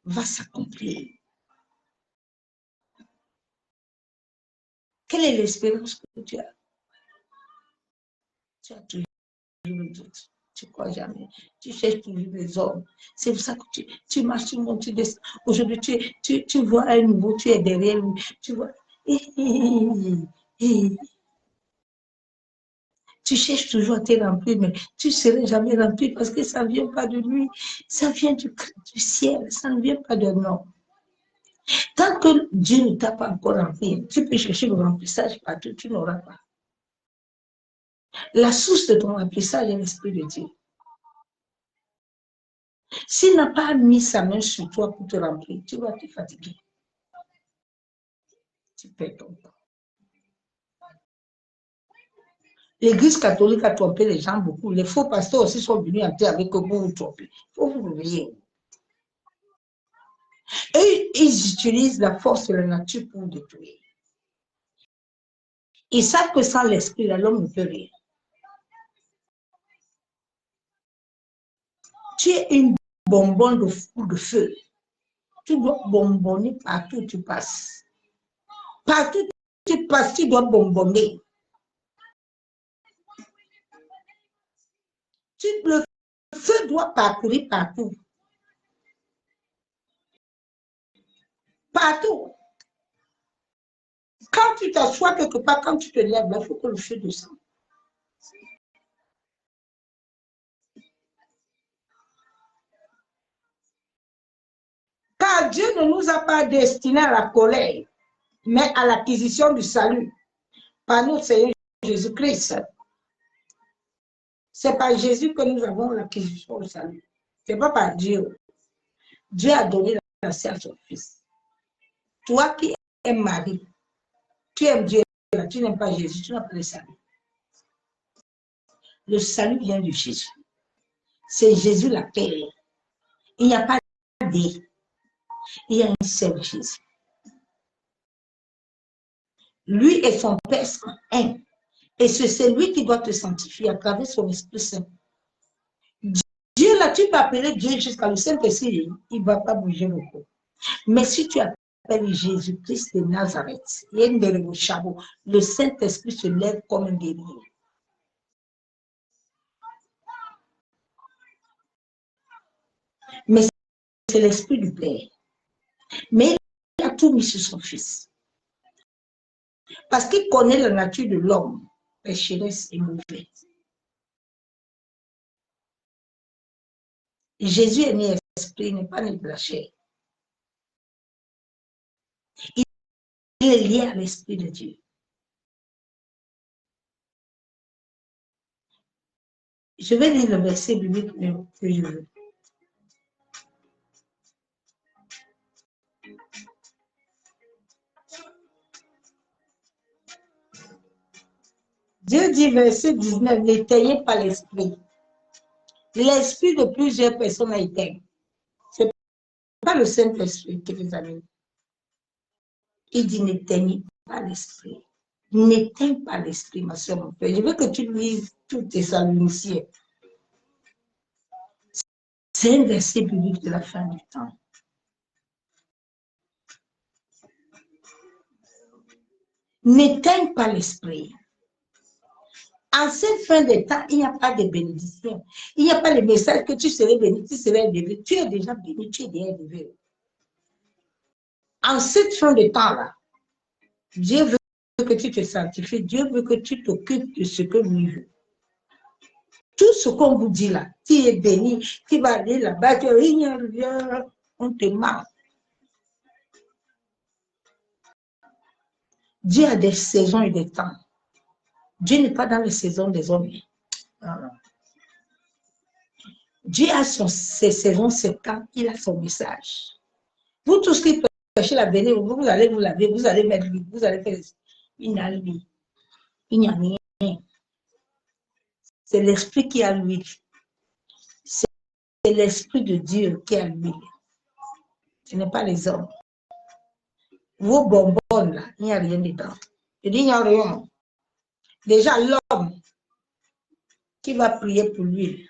va s'accomplir. Quelle est l'espérance que tu as? Tu as toujours le doute. Tu ne crois jamais. Tu cherches toujours des hommes. C'est pour ça que tu marches sur mon destin. Aujourd'hui, tu vois un nouveau, tu es derrière lui. Tu vois. Tu cherches toujours à te remplir, mais tu ne serais jamais rempli parce que ça ne vient pas de lui. Ça vient du ciel. Ça ne vient pas de nous. Tant que Dieu ne t'a pas encore rempli, tu peux chercher le remplissage partout, tu n'auras pas. La source de ton remplissage est l'Esprit de Dieu. S'il n'a pas mis sa main sur toi pour te remplir, tu vas te fatiguer. Tu perds ton temps. L'Église catholique a trompé les gens beaucoup. Les faux pasteurs aussi sont venus entrer avec eux pour vous tromper. Il faut vous réveiller. Et ils utilisent la force de la nature pour vous détruire. Ils savent que sans l'esprit, l'homme ne peut rien. Tu es une bonbonne de feu. Tu dois bonbonner partout où tu passes. Partout où tu passes, tu dois bonbonner. Le feu doit parcourir partout. Partout. Quand tu t'assois quelque part, quand tu te lèves, il faut que le feu descende. Car Dieu ne nous a pas destinés à la colère, mais à l'acquisition du salut par notre Seigneur Jésus-Christ. C'est par Jésus que nous avons l'acquisition au salut. Ce n'est pas par Dieu. Dieu a donné la grâce à son Fils. Toi qui aimes Marie, tu aimes Dieu, tu n'aimes pas Jésus, tu n'as pas le salut. Le salut vient de Jésus. C'est Jésus la paix. Il n'y a pas de. Il y a un seul Jésus. Lui et son Père sont un. Et c'est lui qui doit te sanctifier à travers son Esprit Saint. Dieu, là, tu peux appeler Dieu jusqu'à le Saint-Esprit, il ne va pas bouger beaucoup. Mais si tu appelles Jésus-Christ de Nazareth, le Saint-Esprit se lève comme un guerrier. Mais c'est l'Esprit du Père. Mais il a tout mis sur son Fils. Parce qu'il connaît la nature de l'homme, pécheresse et mauvaise. Jésus est né esprit, il n'est pas né de la chair. Il est lié à l'Esprit de Dieu. Je vais lire le verset biblique que je veux. Dieu dit, verset 19, n'éteignez pas l'esprit. L'esprit de plusieurs personnes a éteint. Ce n'est pas le Saint-Esprit qui les amène. Il dit, n'éteignez pas l'esprit. N'éteins pas l'esprit, ma soeur, mon frère. Je veux que tu lises tous tes Thessaloniciens. C'est un verset biblique de la fin du temps. N'éteigne pas l'esprit. En cette fin des temps, il n'y a pas de bénédiction. Il n'y a pas le message que tu serais béni, tu serais élevé. Tu es déjà béni, tu es déjà élevé. En cette fin de temps-là, Dieu veut que tu te sanctifies. Dieu veut que tu t'occupes de ce que lui veut. Tout ce qu'on vous dit là, tu es béni, tu vas aller là-bas, tu rien, on te ment. Dieu a des saisons et des temps. Dieu n'est pas dans les saisons des hommes. Non. Dieu a ses saisons, ses temps, il a son message. Vous tous qui prêchez la bénie, vous allez vous laver, vous allez mettre lui, vous allez faire. Il n'y a lui. Il n'y a rien. C'est l'esprit qui a l'huile. C'est l'esprit de Dieu qui a l'huile. Ce n'est pas les hommes. Vos bonbons là, il n'y a rien dedans. Je dis il n'y a rien. Déjà l'homme qui va prier pour l'huile,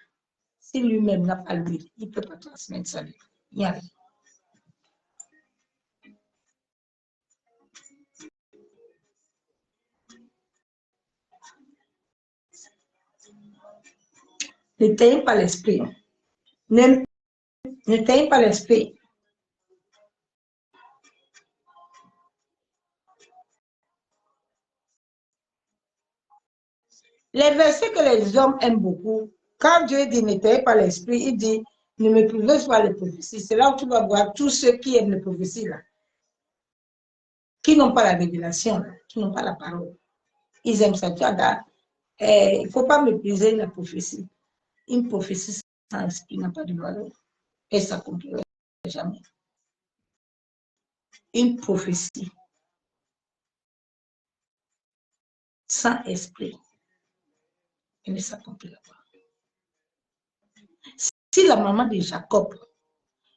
si lui-même n'a pas l'huile, il ne peut pas transmettre sa vie. Il n'y a rien. N'éteignez pas l'esprit. N'éteignez pas l'esprit. Les versets que les hommes aiment beaucoup, quand Dieu dit n'éteignez pas l'esprit, il dit ne méprisez pas les prophéties. C'est là où tu vas voir tous ceux qui aiment les prophéties là, qui n'ont pas la révélation, là, qui n'ont pas la parole. Ils aiment ça. Il ne faut pas mépriser la prophétie. Une prophétie sans esprit n'a pas de valeur. Et ça ne s'accomplira jamais. Une prophétie sans esprit, elle ne s'accomplira pas. Si la maman de Jacob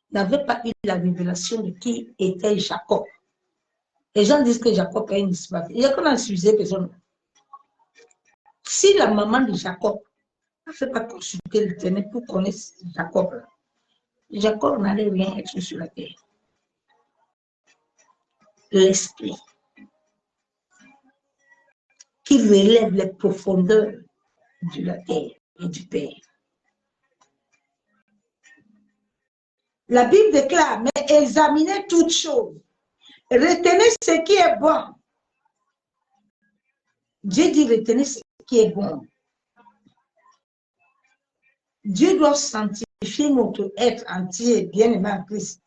n'avait pas eu la révélation de qui était Jacob, les gens disent que Jacob est une histoire. Il y a qu'on a suivi personne. Si la maman de Jacob n'a fait pas consulter l'Éternel pour connaître Jacob, Jacob n'allait rien être sur la terre. L'esprit qui relève les profondeurs de la terre et du Père. La Bible déclare, mais examinez toutes choses. Retenez ce qui est bon. Dieu dit, retenez ce qui est bon. Dieu doit sanctifier notre être entier, bien-aimé en Christ.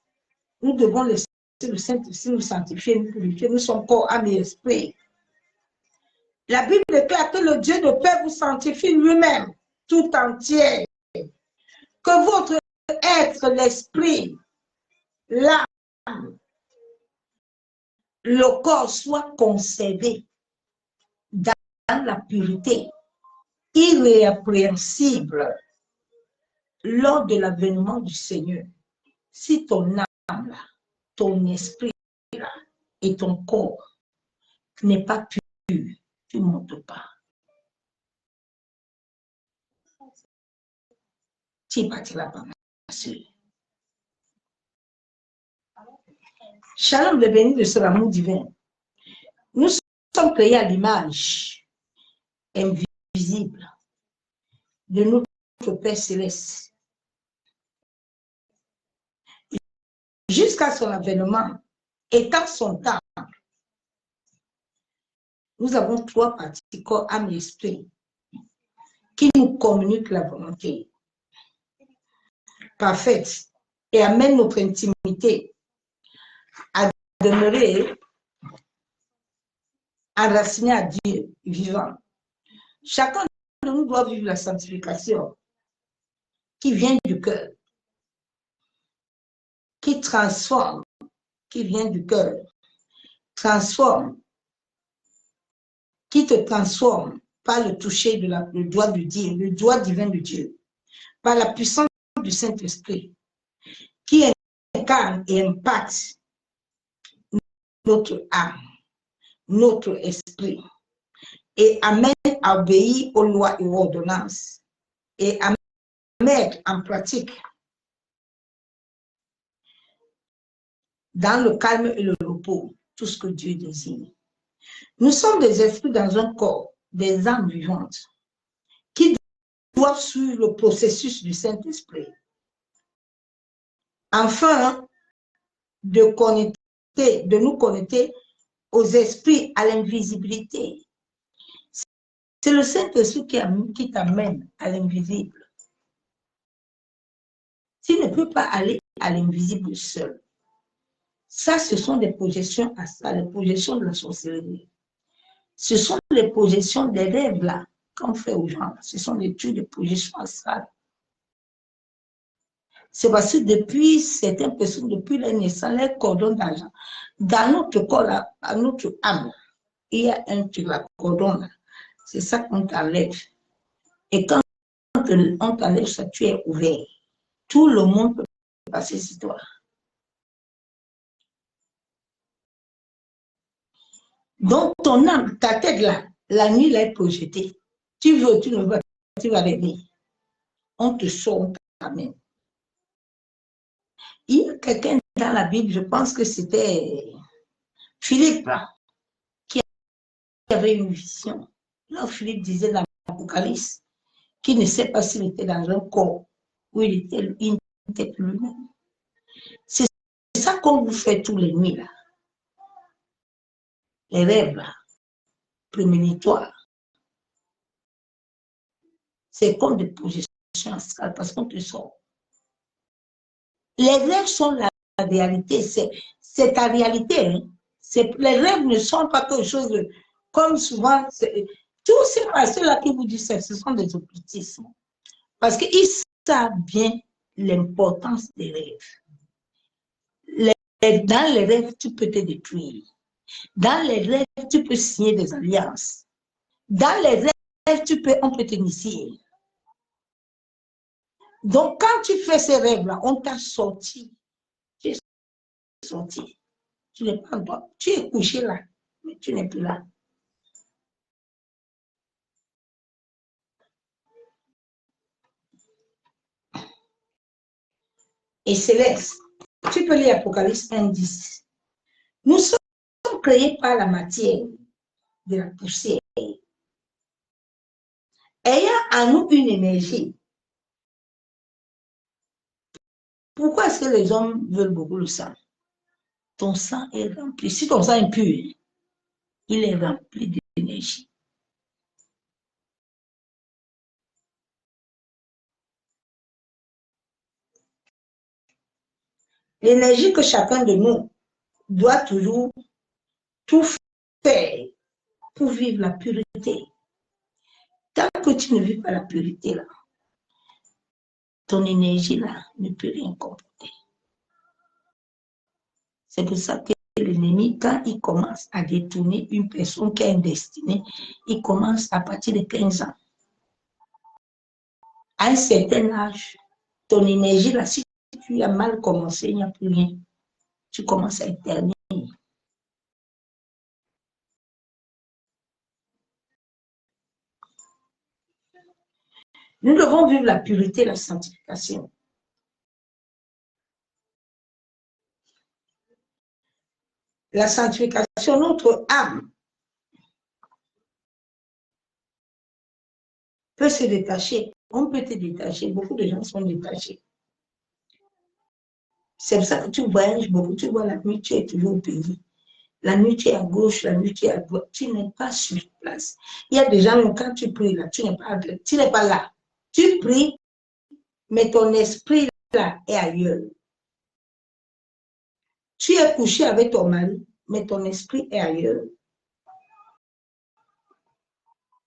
Nous devons laisser le Saint-Esprit nous sanctifier, nous purifier. Nous sommes corps, âme et esprit. La Bible déclare que le Dieu de paix vous sanctifie lui-même, tout entier. Que votre être, l'esprit, l'âme, le corps soit conservé dans la pureté, irrépréhensible lors de l'avènement du Seigneur. Si ton âme, ton esprit et ton corps n'est pas pur, tu ne montes pas. Tu ne partiras pas, ma soeur. Shalom, le béni de ce amour divin. Nous sommes créés à l'image invisible de notre Père Céleste. Jusqu'à son avènement, étant son temps, nous avons trois parties, corps, âme et esprit, qui nous communiquent la volonté parfaite et amènent notre intimité à demeurer enraciné à Dieu vivant. Chacun de nous doit vivre la sanctification qui vient du cœur, qui transforme, qui vient du cœur, transforme, qui te transforme par le toucher de le doigt de Dieu, le doigt divin de Dieu, par la puissance du Saint-Esprit, qui incarne et impacte notre âme, notre esprit, et amène à obéir aux lois et aux ordonnances, et à mettre en pratique dans le calme et le repos tout ce que Dieu désire. Nous sommes des esprits dans un corps, des âmes vivantes, qui doivent suivre le processus du Saint-Esprit, afin de nous connecter aux esprits, à l'invisibilité. C'est le Saint-Esprit qui t'amène à l'invisible. Tu ne peux pas aller à l'invisible seul. Ça, ce sont des projections astrales, les projections de la sorcellerie. Ce sont les projections des rêves là qu'on fait aux gens. Ce sont des trucs de projections astrales. C'est parce que depuis certaines personnes, depuis la naissance, les cordons d'argent, dans notre corps, là, à notre âme, il y a un truc, la cordon là. C'est ça qu'on t'enlève. Et quand on t'enlève ça, tu es ouvert. Tout le monde peut passer sur toi. Donc, ton âme, ta tête là, la nuit là est projetée. Tu veux, tu ne veux pas, tu vas rêver. On te sort, on t'amène. Il y a quelqu'un dans la Bible, je pense que c'était Philippe, qui avait une vision. Là, Philippe disait dans l'Apocalypse qu'il ne sait pas s'il était dans un corps où il n'était plus lui-même. C'est ça qu'on vous fait tous les nuits là. Les rêves là, prémonitoires. C'est comme des projections astrales parce qu'on te sort. Les rêves sont la réalité, c'est ta réalité. Hein. Les rêves ne sont pas quelque chose de, comme souvent, tous ces personnes-là qui vous disent ça, ce sont des occultismes. Parce qu'ils savent bien l'importance des rêves. Dans les rêves, tu peux te détruire. Dans les rêves, tu peux signer des alliances. Dans les rêves, on peut t'initier. Donc, quand tu fais ces rêves-là, on t'a sorti. Tu es sorti. Tu n'es pas en toi. Tu es couché là, mais tu n'es plus là. Et Céleste, tu peux lire Apocalypse 1:10. Nous sommes créés par la matière de la poussière. Ayant en nous une énergie. Pourquoi est-ce que les hommes veulent beaucoup le sang? Ton sang est rempli. Si ton sang est pur, il est rempli d'énergie. L'énergie que chacun de nous doit toujours tout faire pour vivre la pureté pureté. Tant que tu ne vis pas la pureté là, ton énergie là ne peut rien comporter. C'est pour ça que l'ennemi, quand il commence à détourner une personne qui a une destinée, il commence à partir de 15 ans. À un certain âge, ton énergie là, si tu as mal commencé, il n'y a plus rien. Tu commences à éternuer. Nous devons vivre la pureté et la sanctification. La sanctification, notre âme peut se détacher. On peut te détacher. Beaucoup de gens sont détachés. C'est pour ça que tu voyages beaucoup. Tu vois la nuit, tu es toujours au pays. La nuit, tu es à gauche, la nuit, tu es à droite. Tu n'es pas sur place. Il y a des gens, quand tu pries là, tu n'es pas là. Tu pries, mais ton esprit là est ailleurs. Tu es couché avec ton mari, mais ton esprit est ailleurs.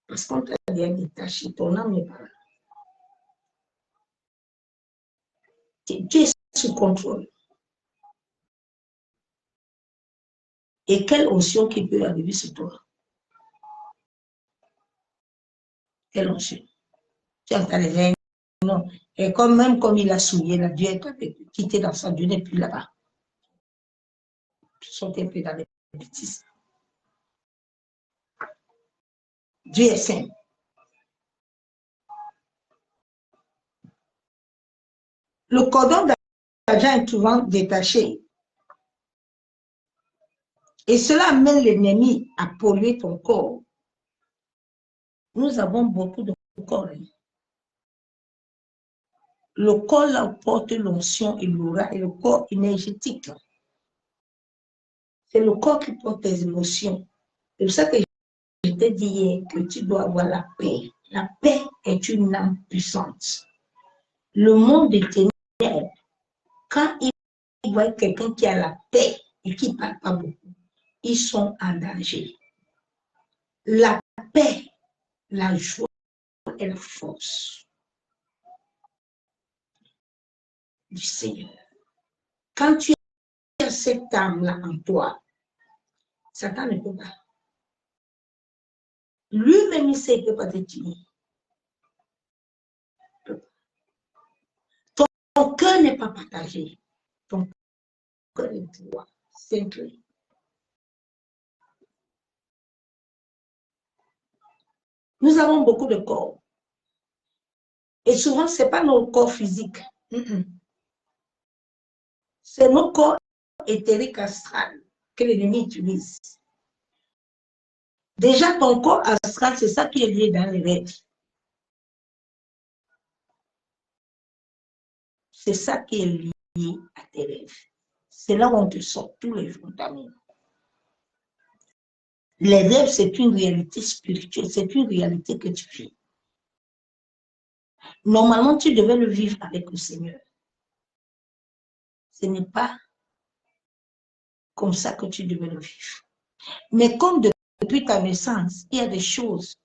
Parce qu'on t'a bien détaché, ton âme n'est pas là. Tu es sous contrôle. Et quelle onction qui peut arriver sur toi? Quelle onction? Tu es en train de dire non. Et même comme il a souillé, là, Dieu est quitté dans sa, Dieu n'est plus là-bas. Tu sautes un peu dans les bêtises. Dieu est saint. Le cordon d'argent est souvent détaché. Et cela amène l'ennemi à polluer ton corps. Nous avons beaucoup de corps. Le corps là porte l'onction et l'aura et le corps énergétique. C'est le corps qui porte tes émotions. C'est pour ça que je t'ai dit hier que tu dois avoir la paix. La paix est une âme puissante. Le monde des ténèbres, quand ils voient quelqu'un qui a la paix et qui ne parle pas beaucoup, ils sont en danger. La paix, la joie et la force du Seigneur. Quand tu as cette âme-là en toi, Satan ne peut pas. Lui-même, il sait qu'il ne peut pas te tuer. Ton cœur n'est pas partagé. Ton cœur est droit, cintré. Nous avons beaucoup de corps. Et souvent, ce n'est pas nos corps physiques. C'est nos corps éthériques astrales que l'ennemi utilise. Déjà, ton corps astral, c'est ça qui est lié dans les rêves. C'est ça qui est lié à tes rêves. C'est là où on te sort tous les jours, d'amis. Les rêves, c'est une réalité spirituelle, c'est une réalité que tu vis. Normalement, tu devais le vivre avec le Seigneur. Ce n'est pas comme ça que tu devais le vivre. Mais comme depuis ta naissance, il y a des choses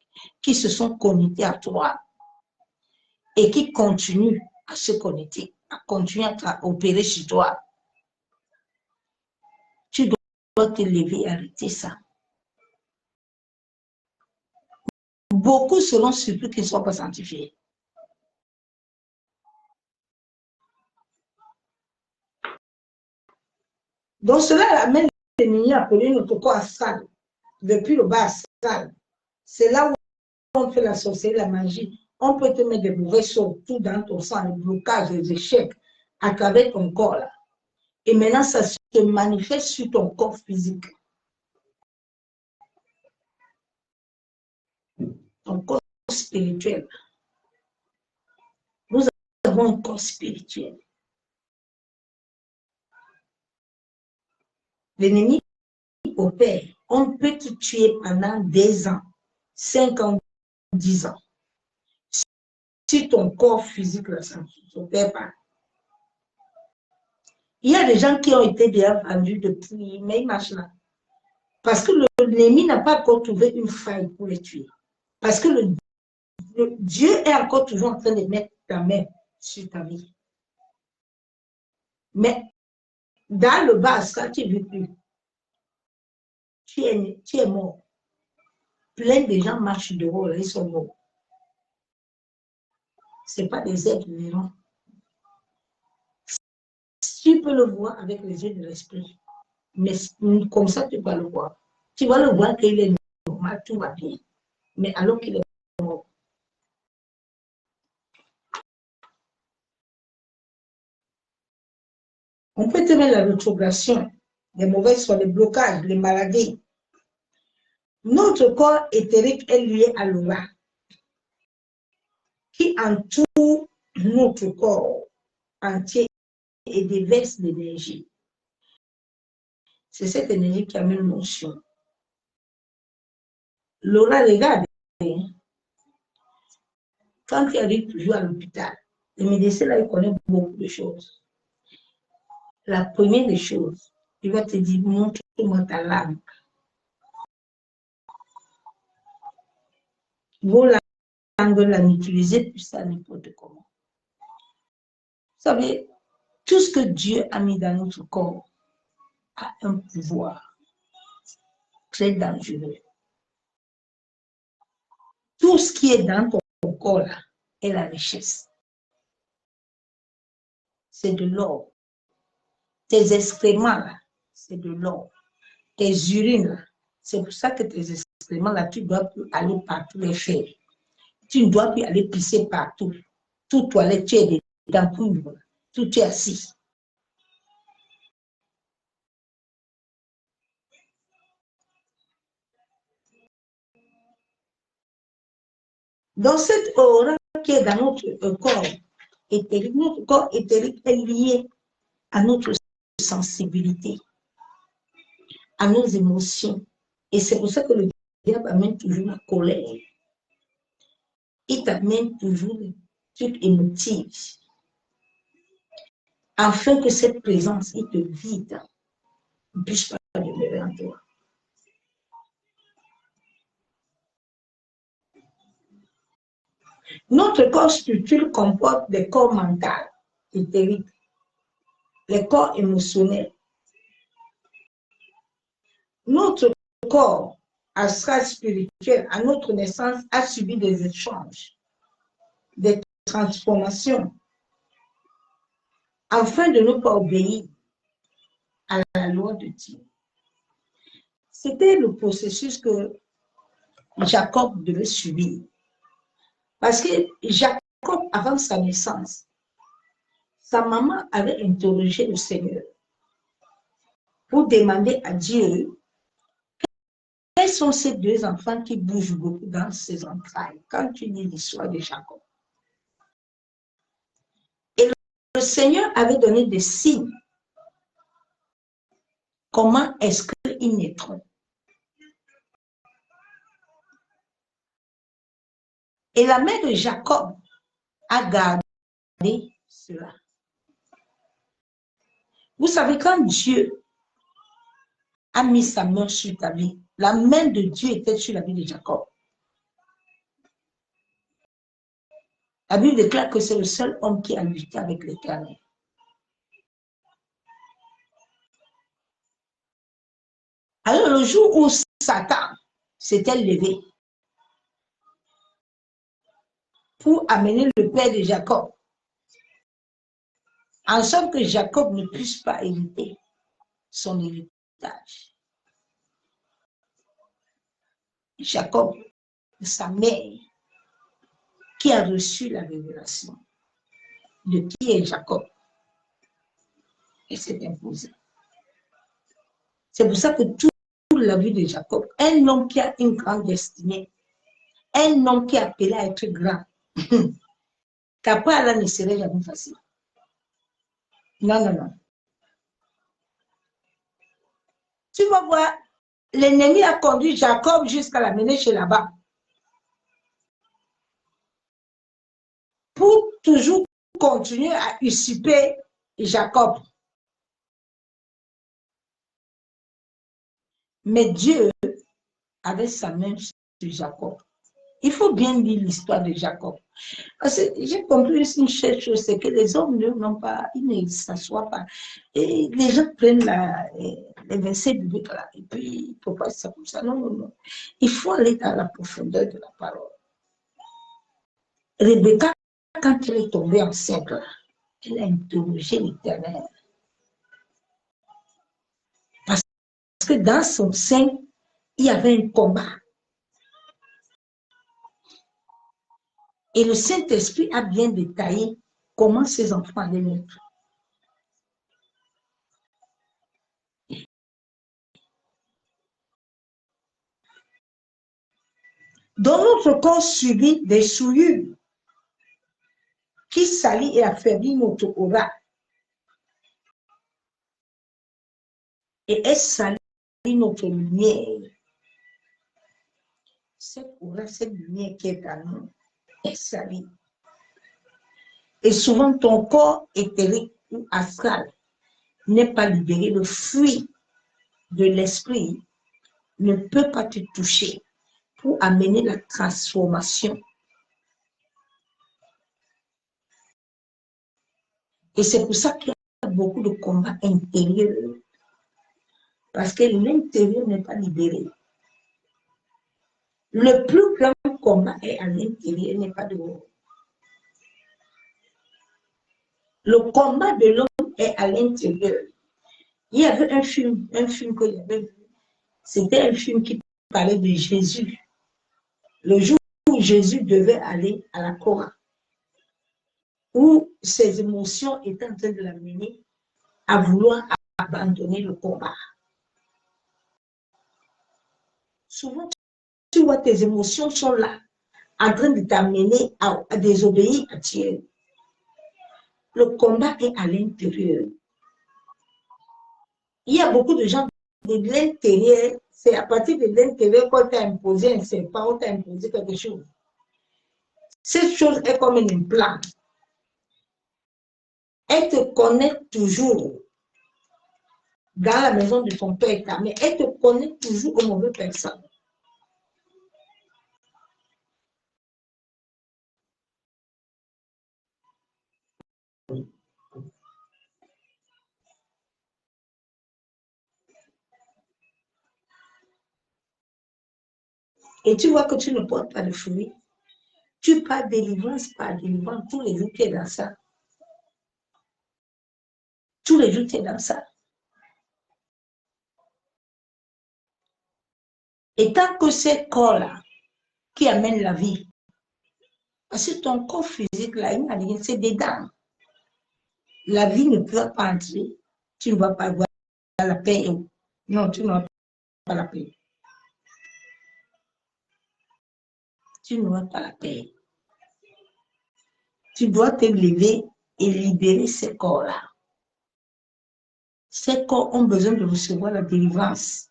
qui se sont connectées à toi et qui continuent à se connecter, à continuer à opérer sur toi. Tu dois te lever et arrêter ça. Beaucoup seront surpris qu'ils ne soient pas sanctifiés. Donc cela amène l'ennemi à appeler notre corps astral, depuis le bas astral. C'est là où on fait la sorcellerie, la magie. On peut te mettre des mauvais sorts tout dans ton sang, les blocages, les échecs, à travers ton corps là. Et maintenant, ça se manifeste sur ton corps physique. Ton corps spirituel. Nous avons un corps spirituel. L'ennemi opère. On peut te tuer pendant des ans, 5 ans, 10 ans. Si ton corps physique ne s'opère pas. Il y a des gens qui ont été déjà vendus depuis, mais ils marchent là. Parce que l'ennemi n'a pas encore trouvé une faille pour les tuer. Parce que Dieu est encore toujours en train de mettre ta main sur ta vie. Mais dans le bas, quand tu ne vis plus, tu es mort. Plein de gens marchent dehors, ils sont morts. Ce n'est pas des êtres vivants. Tu peux le voir avec les yeux de l'esprit. Mais comme ça, tu vas le voir. Tu vas le voir qu'il est normal, tout va bien. Mais alors qu'il est mort. On peut tenir la rétrogradation, les mauvaises soins, les blocages, les maladies. Notre corps éthérique est lié à l'aura qui entoure notre corps entier et déverse l'énergie. C'est cette énergie qui amène motion. L'aura, regarde, quand tu arrives toujours à l'hôpital, le médecin là, il connaît beaucoup de choses. La première des choses, il va te dire, montre-moi ta langue. Vos langues, là, n'utilisez plus ça n'importe comment. Vous savez, tout ce que Dieu a mis dans notre corps a un pouvoir très dangereux. Tout ce qui est dans ton corps là est la richesse. C'est de l'or. Tes excréments là, c'est de l'or. Tes urines là, c'est pour ça que tes excréments là, tu dois plus aller partout les faire. Tu ne dois plus aller pisser partout. Tout toilette, tu es dedans, tout tu es assis. Dans cette aura qui est dans notre corps éthérique, notre corps éthérique est lié à notre sensibilité, à nos émotions. Et c'est pour ça que le diable amène toujours la colère. Il t'amène toujours des trucs émotifs. Afin que cette présence, il te vide, ne puisse pas demeurer en toi. Notre corps spirituel comporte des corps mentaux, éthériques, les corps émotionnels. Notre corps astral spirituel, à notre naissance, a subi des échanges, des transformations, afin de ne pas obéir à la loi de Dieu. C'était le processus que Jacob devait subir. Parce que Jacob, avant sa naissance, sa maman avait interrogé le Seigneur pour demander à Dieu quels sont ces deux enfants qui bougent beaucoup dans ses entrailles quand tu lis l'histoire de Jacob. Et le Seigneur avait donné des signes. Comment est-ce qu'ils naîtront? Et la mère de Jacob a gardé cela. Vous savez, quand Dieu a mis sa main sur ta vie, la main de Dieu était sur la vie de Jacob. La Bible déclare que c'est le seul homme qui a lutté avec l'Éternel. Alors, le jour où Satan s'était levé pour amener le père de Jacob, en sorte que Jacob ne puisse pas hériter son héritage. Jacob, sa mère, qui a reçu la révélation de qui est Jacob, et s'est imposée. C'est pour ça que toute la vie de Jacob, un homme qui a une grande destinée, un homme qui est appelé à être grand, Kapala ne serait jamais facile. Non, non, non. Tu vas voir, l'ennemi a conduit Jacob jusqu'à l'amener chez Laban. Pour toujours continuer à usurper Jacob. Mais Dieu avait sa main sur Jacob. Il faut bien lire l'histoire de Jacob. Parce que j'ai compris une seule chose, c'est que les hommes n'ont pas, ils ne s'assoient pas. Et les gens prennent les versets bibliques là, et puis pourquoi c'est comme ça? Non, non, non. Il faut aller dans la profondeur de la parole. Rebecca, quand elle est tombée enceinte, là, elle a interrogé l'Éternel. Parce que dans son sein, il y avait un combat. Et le Saint-Esprit a bien détaillé comment ses enfants allaient naître. Dans notre corps subit des souillures qui salit et affaiblit notre aura. Et elle salit notre lumière. Cette aura, cette lumière qui est à nous, elle salit. Et souvent, ton corps éthérique ou astral n'est pas libéré. Le fruit de l'esprit ne peut pas te toucher pour amener la transformation. Et c'est pour ça qu'il y a beaucoup de combats intérieurs. Parce que l'intérieur n'est pas libéré. Le plus grand combat est à l'intérieur, n'est pas dehors. Le combat de l'homme est à l'intérieur. Il y avait un film que j'avais vu. C'était un film qui parlait de Jésus. Le jour où Jésus devait aller à la croix, où ses émotions étaient en train de l'amener à vouloir abandonner le combat. Souvent, tu vois tes émotions sont là, en train de t'amener à désobéir à Dieu. Le combat est à l'intérieur. Il y a beaucoup de gens de l'intérieur, c'est à partir de l'intérieur qu'on t'a imposé un serpent, on t'a imposé quelque chose. Cette chose est comme un implant. Elle te connecte toujours dans la maison de ton père, mais elle te connecte toujours aux mauvaises personnes. Et tu vois que tu ne portes pas de fruits. Tu pars délivrance par délivrance. Tous les jours, tu es dans ça. Tous les jours, tu es dans ça. Et tant que c'est corps-là qui amène la vie, parce que ton corps physique, là, il n'a rien, c'est dedans. La vie ne peut pas entrer. Tu ne vas pas avoir la paix. Non, tu n'auras pas la paix. Tu n'auras pas la paix. Tu dois te lever et libérer ces corps-là. Ces corps ont besoin de recevoir la délivrance.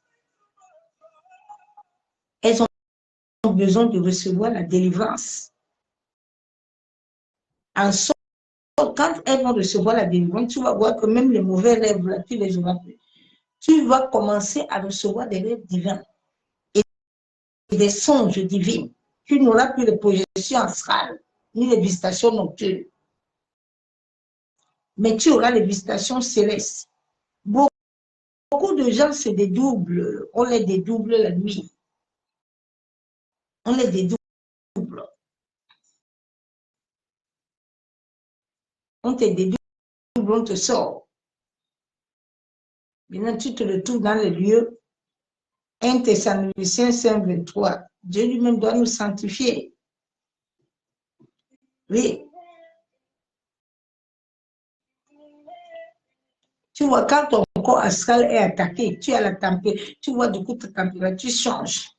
Elles ont besoin de recevoir la délivrance. En sorte, quand elles vont recevoir la délivrance, tu vas voir que même les mauvais rêves, là, tu les auras plus. Tu vas commencer à recevoir des rêves divins et des songes divins. Tu n'auras plus de projections astrales, ni de visitations nocturnes. Mais tu auras les visitations célestes. Beaucoup de gens se dédoublent. On les dédouble la nuit. On les dédouble. On te dédouble, on te sort. Maintenant, tu te retrouves dans les lieux. 1 Thessaloniciens 5, 23. Dieu lui-même doit nous sanctifier. Oui. Tu vois, quand ton corps astral est attaqué, tu as la température, tu vois du coup ta température change.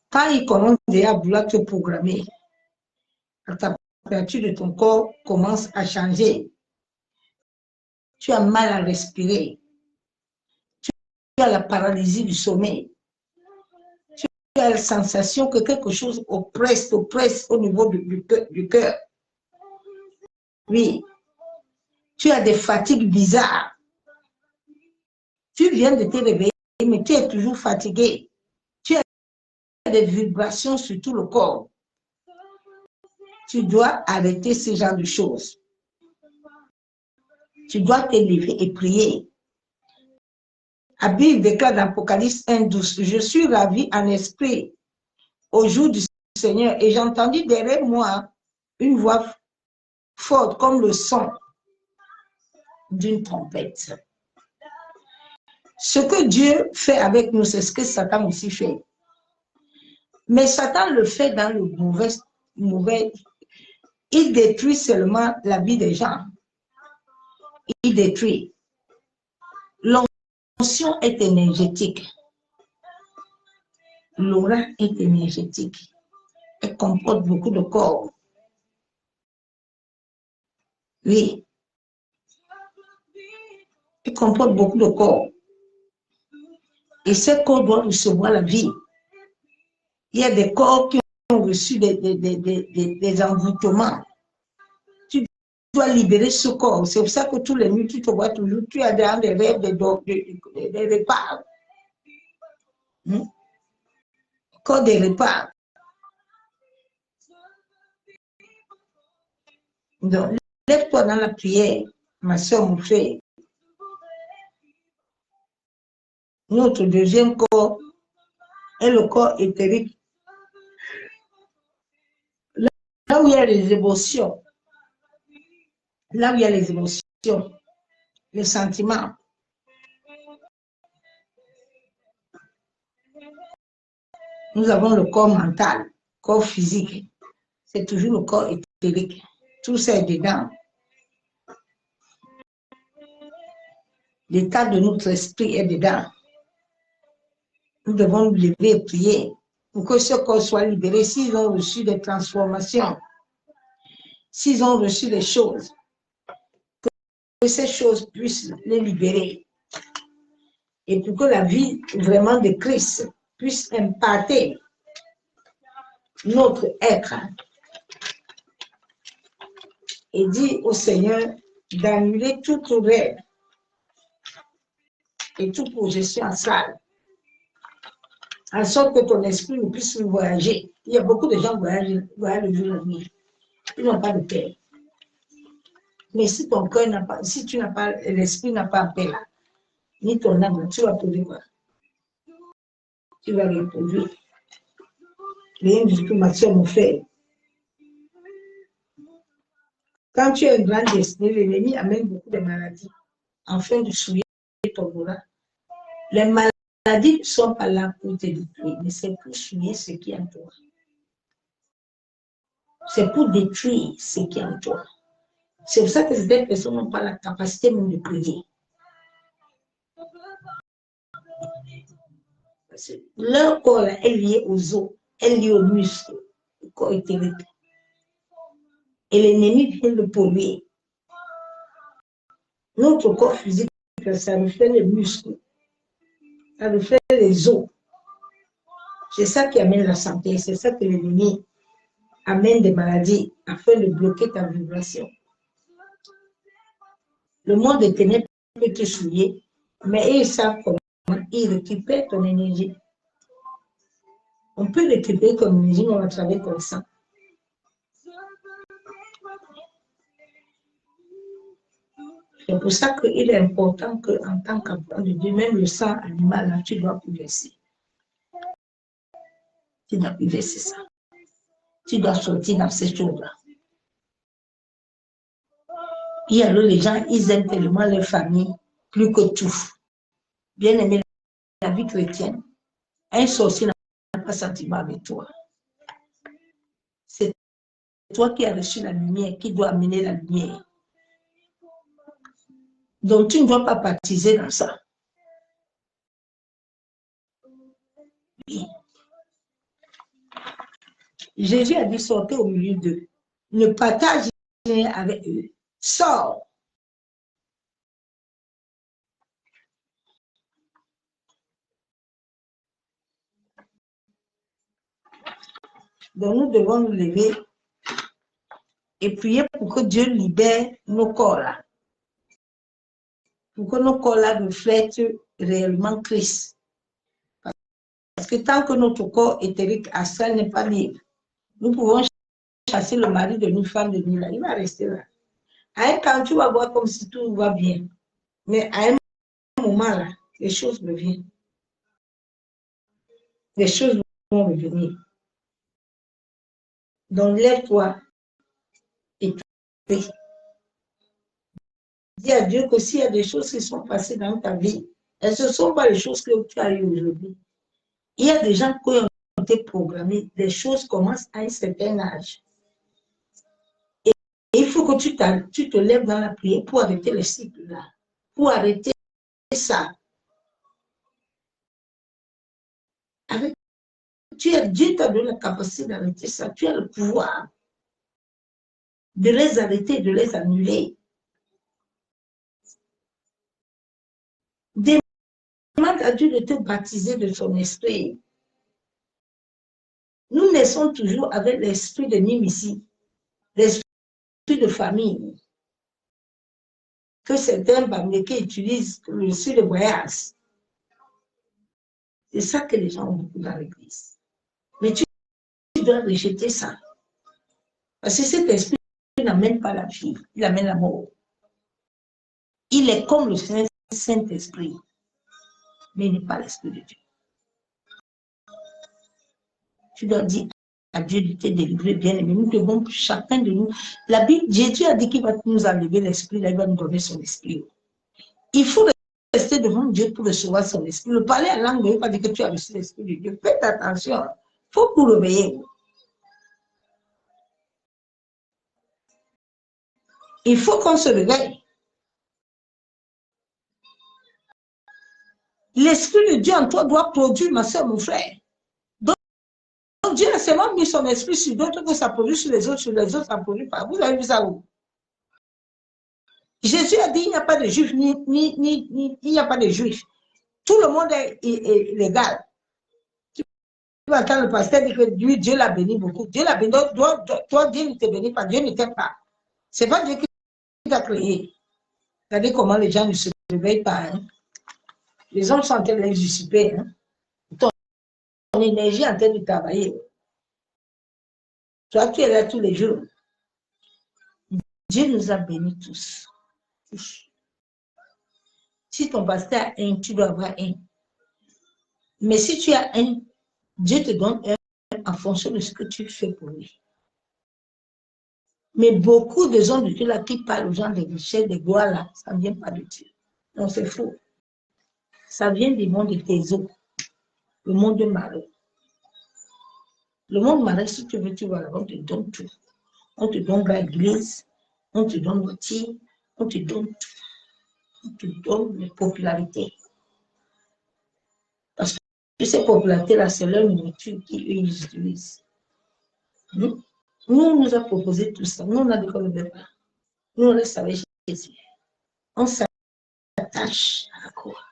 Quand il commence déjà à vouloir te programmer, la température de ton corps commence à changer. Tu as mal à respirer. Tu as la paralysie du sommeil. Tu as la sensation que quelque chose oppresse au niveau du cœur. Oui. Tu as des fatigues bizarres. Tu viens de te réveiller, mais tu es toujours fatigué. Tu as des vibrations sur tout le corps. tu dois arrêter ce genre de choses. Tu dois te lever et prier. La Bible déclare dans Apocalypse 1:12, je suis ravi en esprit au jour du Seigneur. Et j'ai entendu derrière moi une voix forte comme le son d'une trompette. Ce que Dieu fait avec nous, c'est ce que Satan aussi fait. Mais Satan le fait dans le mauvais. Il détruit seulement la vie des gens. Il détruit. L'onction est énergétique. L'aura est énergétique. Elle comporte beaucoup de corps. Oui. Elle comporte beaucoup de corps. Et ces corps doivent recevoir la vie. Il y a des corps qui ont reçu des envoûtements. Tu dois libérer ce corps. C'est pour ça que tous les nuits, tu te vois toujours, tu as des rêves, des repas. Corps des repas. Donc, lève-toi dans la prière, ma soeur, mon frère. Notre deuxième corps est le corps éthérique. Là où il y a les émotions, là où il y a les émotions, les sentiments. Nous avons le corps mental, corps physique. C'est toujours le corps éthérique. Tout ça est dedans. L'état de notre esprit est dedans. Nous devons nous lever et prier pour que ce corps soit libéré. S'ils ont reçu des transformations, s'ils ont reçu des choses, que ces choses puissent les libérer. Et pour que la vie vraiment de Christ puisse impacter notre être. Et dit au Seigneur d'annuler toute rêve et toute projection en salle, en sorte que ton esprit ne puisse voyager. Il y a beaucoup de gens qui voyagent le jour et la nuit. Ils n'ont pas de paix. Mais si ton cœur n'a pas, si tu n'as pas, l'esprit n'a pas paix là, ni ton âme, tu vas produire quoi? Tu vas reproduire. Rien du tout, ma soeur, mon frère. Quand tu as un grand destin, l'ennemi amène beaucoup de maladies afin de souiller ton aura. Les maladies ne sont pas là pour te détruire, mais c'est pour souiller ce qui est en toi. C'est pour détruire ce qui est en toi. C'est pour ça que certaines personnes n'ont pas la capacité même de prier. Leur corps là, est lié aux os, est lié aux muscles, le corps éthérique. Et l'ennemi vient le polluer. Notre corps physique, ça reflète les muscles, ça reflète les os. C'est ça qui amène la santé, c'est ça que l'ennemi amène des maladies afin de bloquer ta vibration. Le monde des ténèbres peut te souiller, mais ils savent comment ils récupèrent ton énergie. On peut récupérer ton énergie, mais on va travailler comme ça. C'est pour ça qu'il est important qu'en tant qu'enfant de Dieu, même le sang animal, là, tu dois plus verser. Tu dois plus verser ça. Tu dois sortir dans ces choses-là. Et alors, les gens, ils aiment tellement leur famille plus que tout. Bien aimé, la vie chrétienne, un sorcier n'a pas sentiment avec toi. C'est toi qui as reçu la lumière, qui dois amener la lumière. Donc, tu ne dois pas participer dans ça. Oui. Jésus a dit, sortez au milieu d'eux. Ne partagez rien avec eux. Sors. Donc, nous devons nous lever et prier pour que Dieu libère nos corps là. Pour que nos corps là reflètent réellement Christ. Parce que tant que notre corps éthérique astral n'est pas libre, nous pouvons chasser le mari de une femme de nuit, là, il va rester là. À un temps, tu vas voir comme si tout va bien. Mais à un moment, là, les choses reviennent. Les choses vont revenir. Donc, lève-toi et prie. Dis à Dieu que s'il y a des choses qui sont passées dans ta vie, elles ne sont pas les choses que tu as eues aujourd'hui. Il y a des gens qui ont été programmés. Les choses commencent à un certain âge. Et il faut que tu te lèves dans la prière pour arrêter le cycle là. Pour arrêter ça. Avec, Dieu t'a donné la capacité d'arrêter ça. Tu as le pouvoir de les arrêter, de les annuler. Demande à Dieu de te baptiser de son esprit. Nous naissons toujours avec l'esprit de Nimici, l'esprit de famille, que certains Bamileke utilisent le l'esprit de voyage. C'est ça que les gens ont beaucoup dans l'église. Mais tu dois rejeter ça. Parce que cet esprit n'amène pas la vie, il amène la mort. Il est comme le Saint-Esprit, mais il n'est pas l'esprit de Dieu. Tu dois dire à Dieu de te délivrer, bien aimé. Nous devons, chacun de nous, la Bible, Jésus a dit qu'il va nous enlever l'esprit, là, il va nous donner son esprit. Il faut rester devant Dieu pour recevoir son esprit. Le parler en langue ne veut pas dire que tu as reçu l'esprit de Dieu. Faites attention, il faut vous réveiller. Il faut qu'on se réveille. L'esprit de Dieu en toi doit produire, ma soeur, mon frère. Donc Dieu a seulement mis son esprit sur d'autres que ça produit sur les autres, ça ne produit pas. Vous avez vu ça où? Jésus a dit il n'y a pas de juifs, il n'y a pas de juifs. Tout le monde est légal. Tu vas entendre le pasteur dire que Dieu l'a béni beaucoup. Dieu l'a béni. Toi, Dieu ne te bénit pas. Dieu ne t'aime pas. Ce n'est pas Dieu qui t'a créé. Regardez comment les gens ne se réveillent pas. Hein. Les hommes sont en train de les usurper. Hein. Ton énergie est en train de travailler. Toi, tu es là tous les jours. Dieu nous a bénis tous. Si ton pasteur a un, tu dois avoir un. Mais si tu as un, Dieu te donne un en fonction de ce que tu fais pour lui. Mais beaucoup de gens de Dieu là qui parlent aux gens des richesses, des gloires là, ça ne vient pas de Dieu. Non, c'est faux. Ça vient du monde de tes eaux, le monde de malheur. Le monde malheur, si tu veux, tu vois, on te donne tout. On te donne l'église, on te donne l'outil, on te donne tout. On te donne la popularité. Parce que ces popularités-là, c'est leur nourriture qu'ils utilisent. Nous, on nous a proposé tout ça. Nous, on a dit qu'on ne veut pas. Nous, on reste avec Jésus. On s'attache à la croix.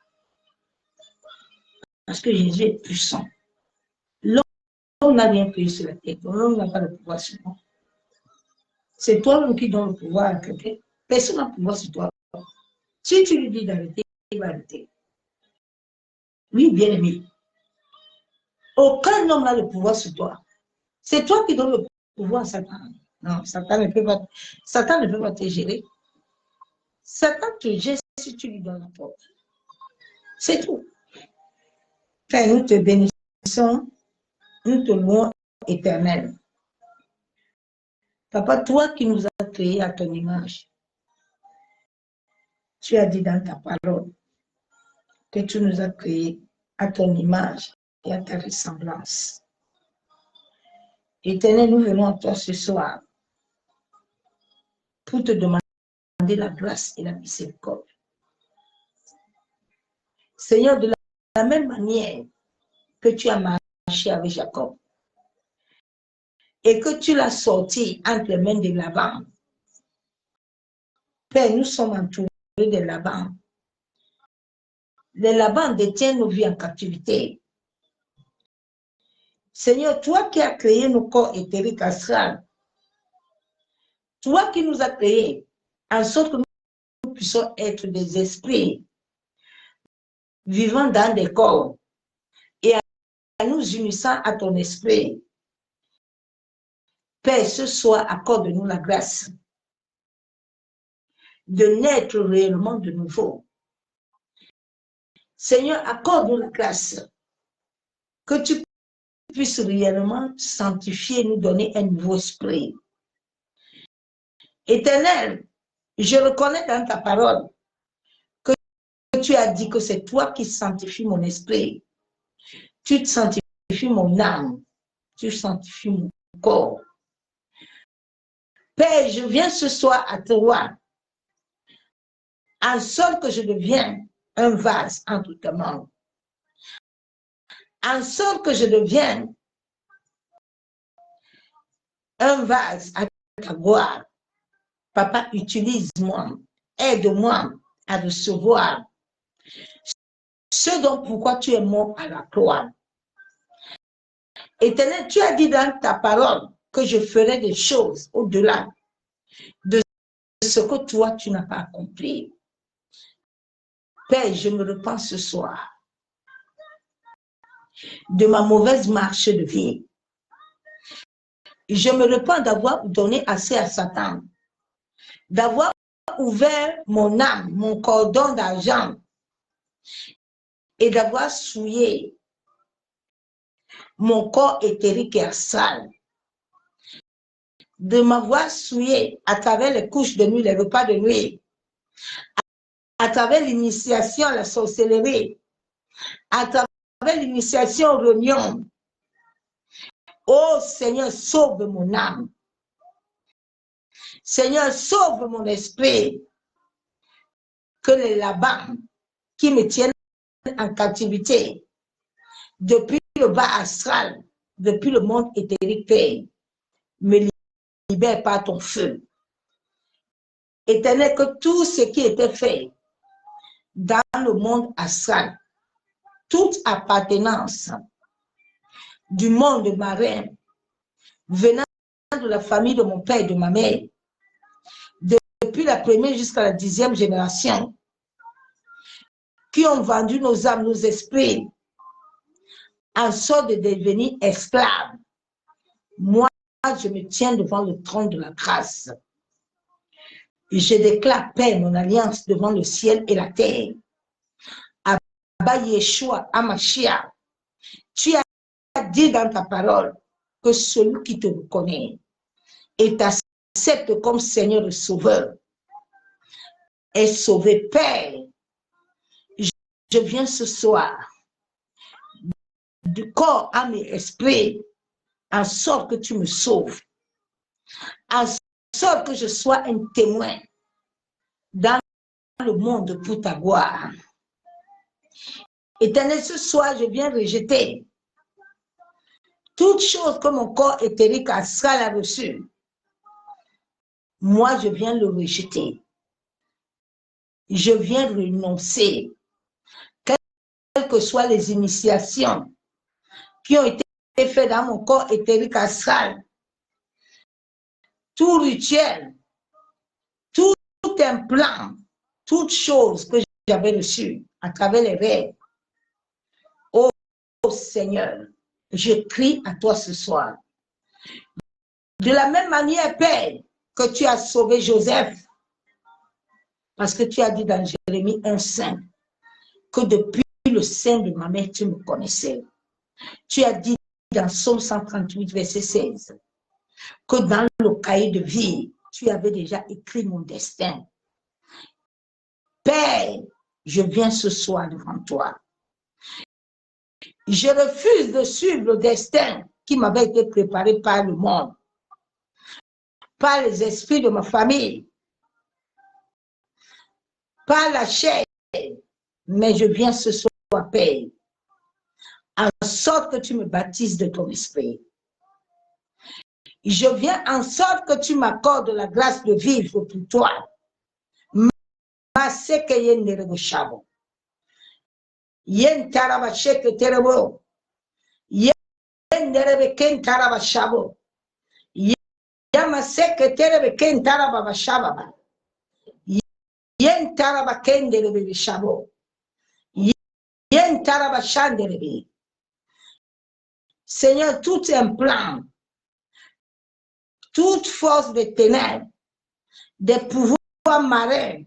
Parce que Jésus est puissant. L'homme n'a rien payé sur la tête. L'homme n'a pas le pouvoir sur moi. C'est toi-même qui donne le pouvoir à quelqu'un. Personne n'a le pouvoir sur toi. Si tu lui dis d'arrêter, il va arrêter. Oui, bien aimé. Aucun homme n'a le pouvoir sur toi. C'est toi qui donnes le pouvoir à Satan. Non, Satan ne peut pas te gérer. Satan te gère si tu lui donnes la porte. C'est tout. Frère, nous te bénissons, nous te louons éternel. Papa, toi qui nous as créés à ton image, tu as dit dans ta parole que tu nous as créés à ton image et à ta ressemblance. Éternel, nous venons à toi ce soir pour te demander la grâce et la miséricorde. Seigneur, de la même manière que tu as marché avec Jacob et que tu l'as sorti entre les mains de Laban. Père, nous sommes entourés de Laban. Les Laban détiennent nos vies en captivité. Seigneur, toi qui as créé nos corps éthériques astrales, toi qui nous as créés en sorte que nous puissions être des esprits vivant dans des corps et en nous unissant à ton esprit. Père, ce soir, accorde-nous la grâce de naître réellement de nouveau. Seigneur, accorde-nous la grâce que tu puisses réellement sanctifier, nous donner un nouveau esprit. Éternel, je reconnais dans ta parole que tu as dit que c'est toi qui sanctifies mon esprit. Tu sanctifies mon âme. Tu sanctifies mon corps. Père, je viens ce soir à toi, en sorte que je devienne un vase entre tes mains. En sorte que je devienne un vase à ta gloire. Papa, utilise-moi, aide-moi à recevoir ce dont pourquoi tu es mort à la croix. Éternel, tu as dit dans ta parole que je ferai des choses au-delà de ce que toi, tu n'as pas accompli. Père, je me repens ce soir de ma mauvaise marche de vie. Je me repens d'avoir donné assez à Satan, d'avoir ouvert mon âme, mon cordon d'argent et d'avoir souillé mon corps éthérique et astral, de m'avoir souillé à travers les couches de nuit, les repas de nuit, à travers l'initiation à la sorcellerie, à travers l'initiation aux réunions. Oh Seigneur, sauve mon âme. Seigneur, sauve mon esprit. Que les Labans qui me tiennent en captivité depuis le bas astral, depuis le monde éthérique, Père, me libère par ton feu. Éternel, que tout ce qui était fait dans le monde astral, toute appartenance du monde marin, venant de la famille de mon père et de ma mère, depuis la première jusqu'à la 10e génération, qui ont vendu nos âmes, nos esprits, en sorte de devenir esclaves. Moi, je me tiens devant le trône de la grâce. Et je déclare, Père, mon alliance devant le ciel et la terre. Abba Yeshua, Amashia, tu as dit dans ta parole que celui qui te reconnaît et t'accepte comme Seigneur et Sauveur est sauvé. Père, je viens ce soir du corps, âme et esprit, en sorte que tu me sauves, en sorte que je sois un témoin dans le monde pour ta gloire. Éternel, ce soir, je viens rejeter toute chose que mon corps éthérique astral a reçu. Moi, je viens le rejeter. Je viens renoncer. Quelles que soient les initiations qui ont été faites dans mon corps éthérique astral, tout rituel, tout implant, toute chose que j'avais reçue à travers les rêves. Oh Seigneur, je crie à toi ce soir. De la même manière, Père, que tu as sauvé Joseph, parce que tu as dit dans Jérémie 1,5 que depuis le sein de ma mère, tu me connaissais. Tu as dit dans Psaume 138, verset 16, que dans le cahier de vie, tu avais déjà écrit mon destin. Père, je viens ce soir devant toi. Je refuse de suivre le destin qui m'avait été préparé par le monde, par les esprits de ma famille, par la chair, mais je viens ce soir, Père, en sorte que tu me baptises de ton esprit. Je viens en sorte que tu m'accordes la grâce de vivre pour toi. Maseke yen nerebo shabo. Yen taraba sheke terebo. Yen nerebe ken taraba shabo. Yama seke terebe ken taraba shaba. Yen taraba ken nerebe shabo. Yen taraba shanderebe. Seigneur, tout un plan toute force des ténèbres, des pouvoirs marins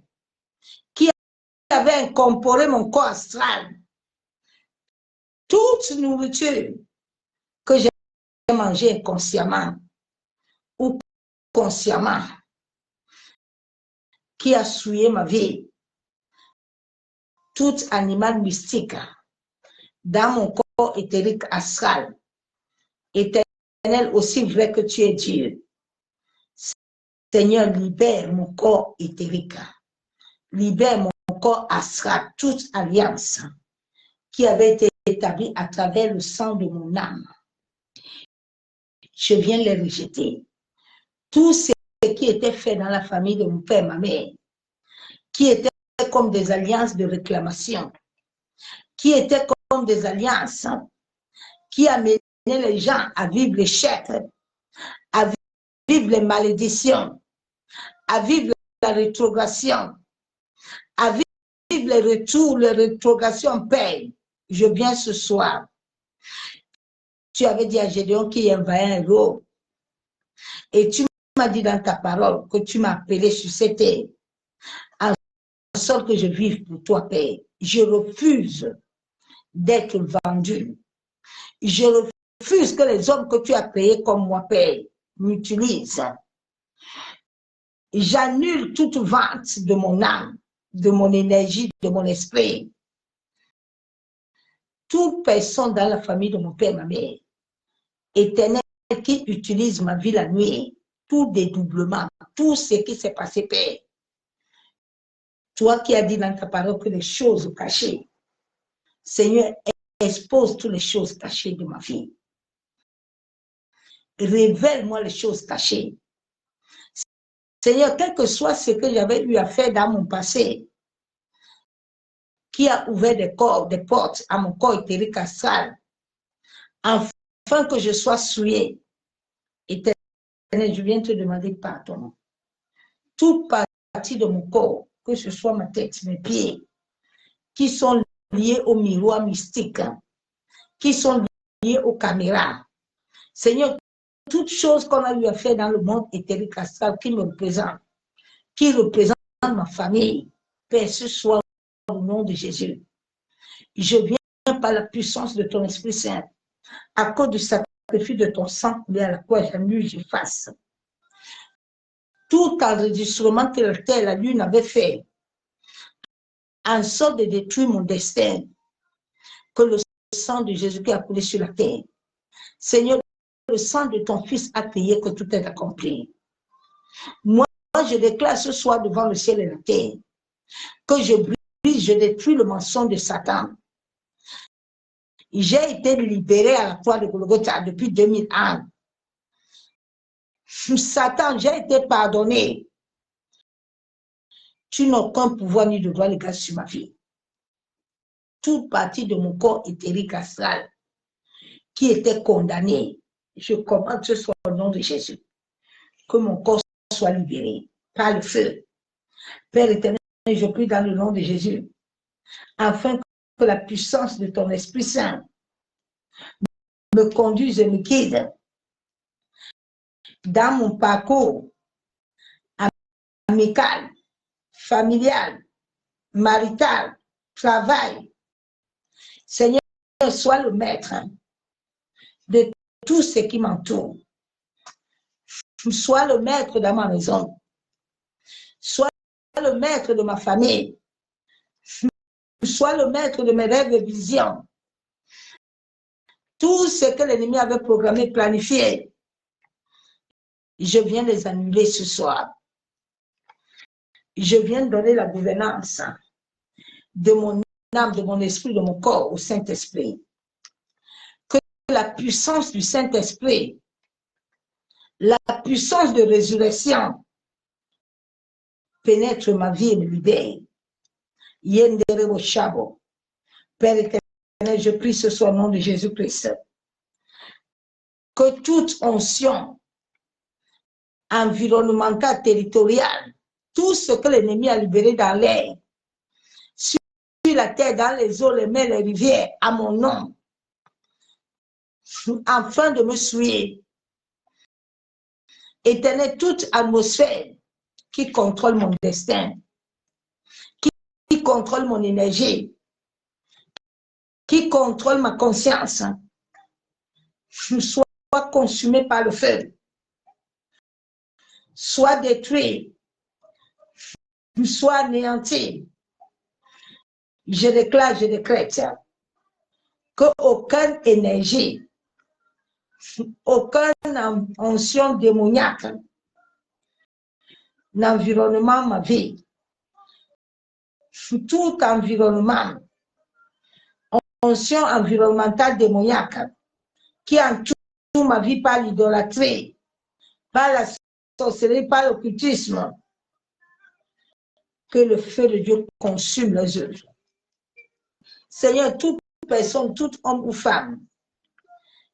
qui avaient incorporé mon corps astral, toute nourriture que j'ai mangée inconsciemment ou consciemment, qui a souillé ma vie, tout animal mystique dans mon corps éthérique astral, éternel aussi vrai que tu es Dieu. Seigneur, libère mon corps éthérique, libère mon corps astral, toute alliance qui avait été établie à travers le sang de mon âme. Je viens les rejeter. Tout ce qui était fait dans la famille de mon père, ma mère, qui était comme des alliances de réclamation, qui étaient comme des alliances qui amenaient les gens à vivre l'échec, à vivre les malédictions, à vivre la rétrogradation, à vivre les retours, les rétrogradations paix. Je viens ce soir. Tu avais dit à Gédéon qu'il envahit un héros. Et tu m'as dit dans ta parole que tu m'as appelé sur cette terre, en sorte que je vive pour toi, Père. Je refuse d'être vendu. Je refuse que les hommes que tu as payés comme moi, Père, m'utilisent. J'annule toute vente de mon âme, de mon énergie, de mon esprit. Toute personne dans la famille de mon père, ma mère, éternel, qui utilise ma vie la nuit, tout dédoublement, tout ce qui s'est passé, Père. Toi qui as dit dans ta parole que les choses cachées, Seigneur, expose toutes les choses cachées de ma vie. Révèle-moi les choses cachées. Seigneur, quel que soit ce que j'avais eu à faire dans mon passé, qui a ouvert des portes à mon corps éthérique astral, afin que je sois souillé. Éternel, je viens te demander pardon. Toute partie de mon corps, que ce soit ma tête, mes pieds, qui sont liés au miroir mystique, qui sont liés aux caméras. Seigneur, toutes choses qu'on a eu à faire dans le monde éthérique astral qui me représente, qui représente ma famille, Père, ce soir, au nom de Jésus. Je viens par la puissance de ton Esprit Saint, à cause du sacrifice de ton sang coulé à la croix, j'annule, j'efface. Tout enregistrement que la terre, la lune avait fait, en sorte de détruire mon destin, que le sang de Jésus qui a coulé sur la terre. Seigneur, le sang de ton Fils a payé que tout est accompli. Moi, je déclare ce soir devant le ciel et la terre, que je brise, je détruis le mensonge de Satan. J'ai été libéré à la croix de Golgotha depuis 2000 ans. Satan, j'ai été pardonné. Tu n'as aucun pouvoir ni de droit légal sur ma vie. Toute partie de mon corps éthérique astral qui était condamné, je commande ce soir au nom de Jésus, que mon corps soit libéré par le feu. Père éternel, je prie dans le nom de Jésus, afin que la puissance de ton Esprit Saint me conduise et me guide dans mon parcours amical, familial, marital, travail. Seigneur, sois le maître de tout ce qui m'entoure. Sois le maître dans ma maison. Sois le maître de ma famille. Sois le maître de mes rêves et visions. Tout ce que l'ennemi avait programmé, planifié, je viens les annuler ce soir. Je viens donner la gouvernance de mon âme, de mon esprit, de mon corps au Saint-Esprit. Que la puissance du Saint-Esprit, la puissance de résurrection pénètre ma vie et me libère. Yendere Shabo. Père éternel, je prie ce soir au nom de Jésus-Christ que toute onction environnementale, territoriale, tout ce que l'ennemi a libéré dans l'air, sur la terre, dans les eaux, les mers, les rivières, à mon nom, afin de me souiller, Éternel, toute atmosphère qui contrôle mon destin, qui contrôle mon énergie, qui contrôle ma conscience, soit consumé par le feu, soit détruit, soit anéanti. Je déclare, je décrète qu'aucune énergie, aucune onction démoniaque n'environnement ma vie. Tout environnement, onction environnementale démoniaque qui entoure ma vie par l'idolâtrie, par la sorcellerie, par l'occultisme, que le feu de Dieu consume les œuvres. Seigneur, toute personne, tout homme ou femme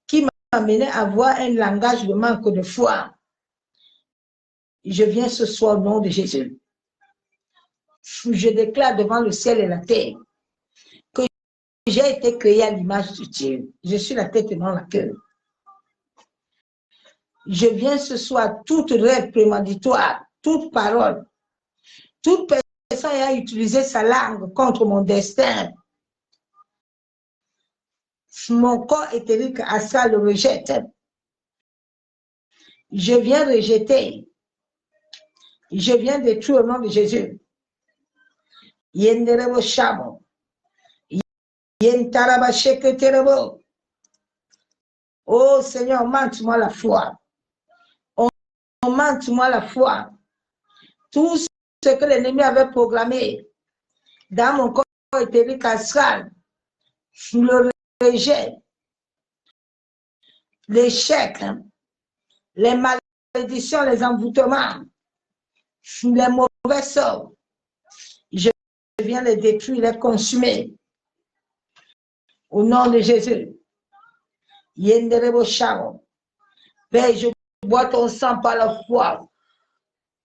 qui m'a amené à avoir un langage de manque de foi, je viens ce soir au nom de Jésus. Je déclare devant le ciel et la terre que j'ai été créé à l'image de Dieu. Je suis la tête et non la queue. Je viens ce soir, toute rêve prémonitoire, toute parole, toute personne ayant utilisé sa langue contre mon destin, mon corps éthérique astral le rejette. Je viens rejeter. Je viens détruire au nom de Jésus. Yenderebo shamo. Yentaraba sheketerebo. Oh Seigneur, augmente-moi la foi. Augmente-moi la foi. Tout ce que l'ennemi avait programmé dans mon corps éthérique astral, le rejet, l'échec, les malédictions, les envoûtements, les mauvais sorts, je viens les détruire, les consumer. Au nom de Jésus. Yenderebo shamo. Père, je bois ton sang par la foi.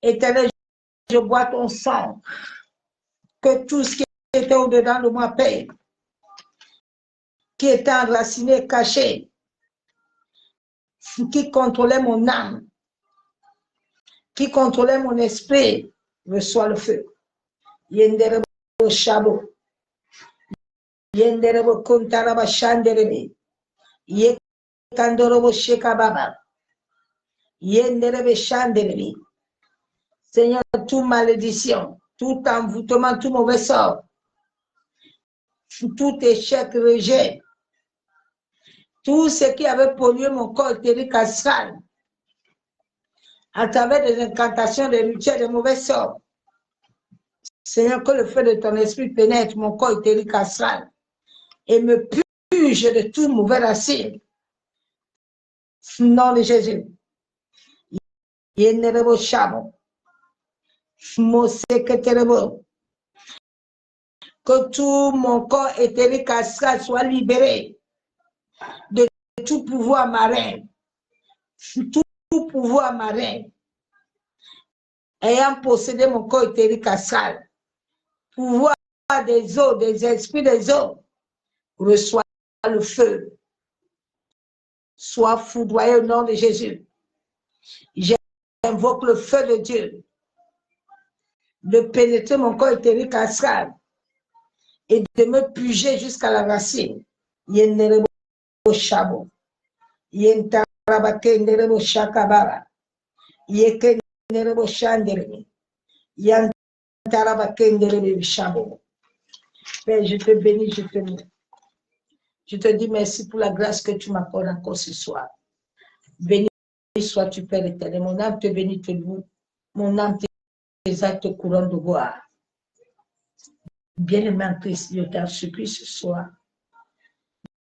Éternel, je bois ton sang. Que tout ce qui était au-dedans de moi, Père, qui était enraciné, caché, qui contrôlait mon âme, qui contrôlait mon esprit, reçoit le feu. Yenderebo shabo. Yenderebo kontaraba shanderebe. Yekandorobo shekababa. Yenderebe shanderebe. Seigneur, toute malédiction, tout envoûtement, tout mauvais sort, tout échec, rejet, tout ce qui avait pollué mon corps éthérique astral, à travers des incantations, des rituels, des mauvais sorts. Seigneur, que le feu de ton esprit pénètre mon corps éthérique astral et me purge de tout mauvais racine. Au nom de Jésus. Yenderebo shamo. Que tout mon corps éthérique astral soit libéré de tout pouvoir marin, tout pouvoir marin ayant possédé mon corps éthérique astral, pouvoir des eaux, des esprits des eaux, reçoit le feu, soit foudroyé au nom de Jésus. J'invoque le feu de Dieu de pénétrer mon corps éthérique astral et de me puger jusqu'à la racine. Yenderebo shabo. Yentarabake nderebo shakabara. Yekenderebo shanderebo. Yantarabake nderebo shabo. Père, je te bénis, je te dis merci pour la grâce que tu m'accordes encore ce soir. Béni sois-tu, Père éternel. Mon âme te bénit, te loue. Mon âme t'exalte couronne de gloire. Bien-aimé en Christ, je t'en supplie ce soir.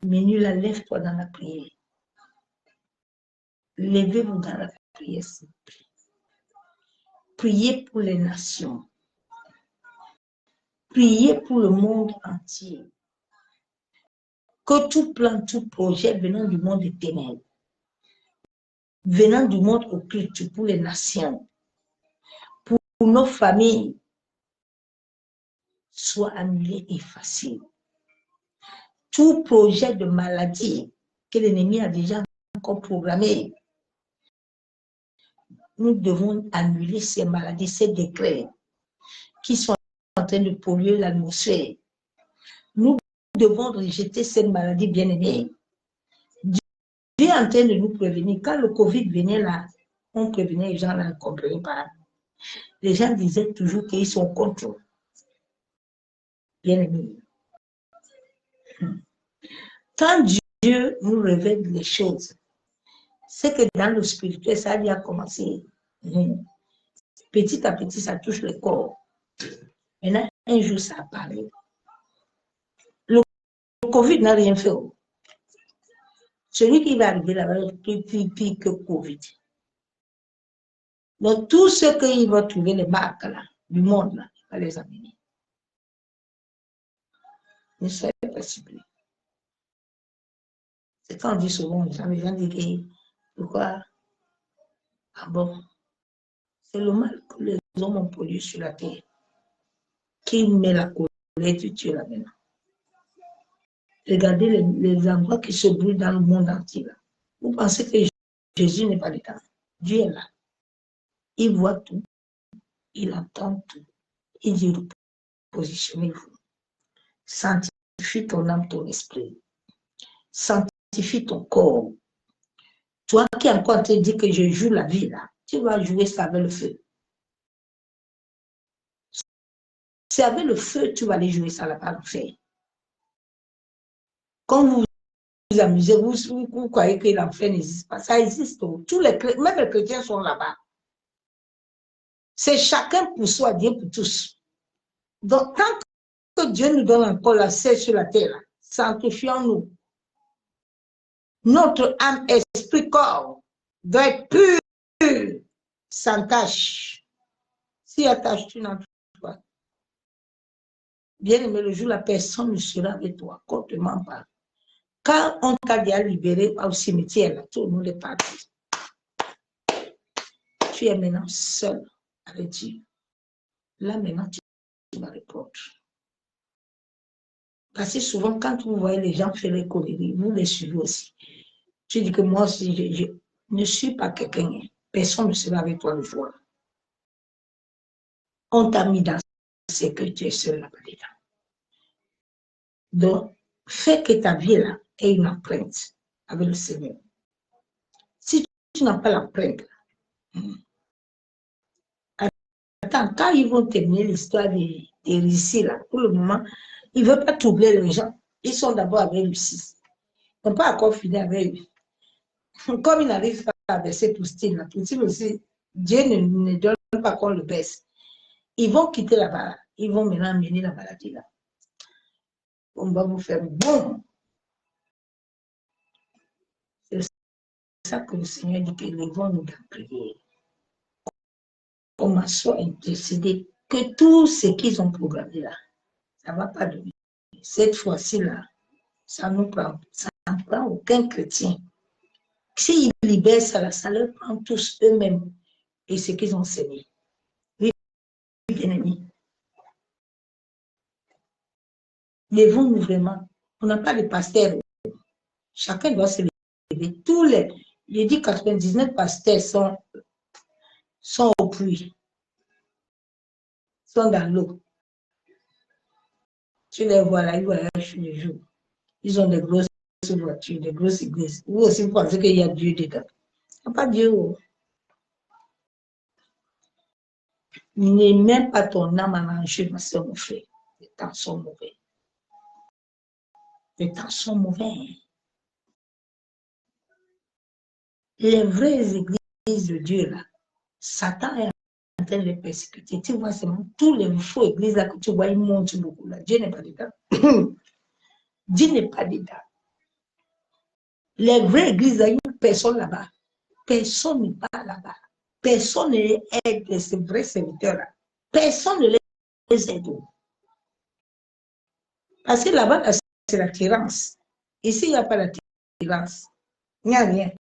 Minuit, lève-toi dans la prière. Levez-vous dans la prière, s'il vous plaît. Priez pour les nations. Priez pour le monde entier. Que tout plan, tout projet venant du monde des ténèbres, venant du monde occulte pour les nations, pour nos familles, soit annulé et effacé. Tout projet de maladie que l'ennemi a déjà encore programmé nous devons annuler ces maladies, ces décrets qui sont en train de polluer l'atmosphère. Nous devons rejeter cette maladie, bien-aimée. Dieu est en train de nous prévenir. Quand le Covid venait là, on prévenait les gens, là, ne comprenaient pas. Les gens disaient toujours qu'ils sont contre. Bien-aimés. Quand Dieu nous révèle les choses, c'est que dans le spirituel, ça a déjà commencé. Petit à petit, ça touche le corps. Maintenant, un jour, ça apparaît. Le Covid n'a rien fait. Celui qui va arriver là-bas est plus pire que Covid. Donc, tout ce qu'il va trouver, les marques là, du monde, là, il va les amener. Ne soyez pas ciblés. C'est quand on dit souvent, les gens disent pourquoi? Ah bon? C'est le mal que les hommes ont produit sur la terre qui met la colère de Dieu là maintenant. Regardez les endroits qui se brûlent dans le monde entier. Là. Vous pensez que Jésus n'est pas dedans? Dieu est là. Il voit tout. Il entend tout. Il dit, positionnez-vous. Sanctifie ton âme, ton esprit. Sanctifie ton corps. Toi qui encore te dis que je joue la vie là, tu vas jouer ça avec le feu. C'est avec le feu tu vas aller jouer ça là-bas l'enfer. Quand vous vous amusez, vous croyez que l'enfer n'existe pas. Ça existe. Tous les, même les chrétiens sont là-bas. C'est chacun pour soi, Dieu pour tous. Donc, tant que Dieu nous donne encore la sèche sur la terre, sanctifions-nous. Notre âme, esprit, corps doit être pur, sans tache. Si à tache, tu n'en trouves pas. Bien aimé, le jour, la personne ne sera avec toi, qu'on ne te ment pas. Quand on t'a déjà libéré au cimetière, là, tout le monde est parti. Tu es maintenant seul avec Dieu. Là, maintenant, tu vas répondre. Parce que souvent, quand vous voyez les gens faire les conneries, vous les suivez aussi. Tu dis que moi aussi, je ne suis pas quelqu'un. Personne ne sera avec toi le jour. On t'a mis dans ce que tu es seul là-bas dedans. Donc, fais que ta vie là ait une empreinte avec le Seigneur. Si tu n'as pas l'empreinte, attends, quand ils vont terminer l'histoire des récits là, pour le moment, ils ne veulent pas troubler les gens. Ils sont d'abord avec Lucie. Ils n'ont pas encore fini avec eux. Comme ils n'arrivent pas à baisser Poustine, là, Poustine aussi, Dieu ne donne pas qu'on le baisse. Ils vont quitter là-bas. Ils vont maintenant mener la maladie là. On va vous faire bon. C'est ça que le Seigneur dit qu'ils vont nous prier. On m'a soit décidé que tout ce qu'ils ont programmé là, ça ne va pas donner. Cette fois-ci là, ça nous prend, ça ne prend aucun chrétien. S'ils libèrent ça, ça leur prend tous eux-mêmes et ce qu'ils ont enseigné. Oui, bien-aimés. Levons-nous vraiment. On n'a pas de pasteur. Chacun doit se lever. Tous les, je dis 99 pasteurs sont au puits, sont dans l'eau. Tu les vois là, ils voyagent tous les jours. Ils ont des grosses voitures, des grosses églises. Vous aussi, vous pensez qu'il y a Dieu dedans. Il n'y a pas Dieu. Ne mets pas ton âme en enjeu, ma soeur, mon frère. Les temps sont mauvais. Les temps sont mauvais. Les vraies églises de Dieu, là, Satan est en train de les persécuter. Tu vois, c'est tous les faux églises là que tu vois, ils montent beaucoup là. Dieu n'est pas dedans. Dieu n'est pas dedans. Les vraies églises, il n'y a personne là-bas. Personne n'est pas là-bas. Personne ne aide ces vrais serviteurs-là. Personne ne les aide. Parce que là-bas, c'est la tyrance. Ici, il n'y a pas la tyrance. Il n'y a rien.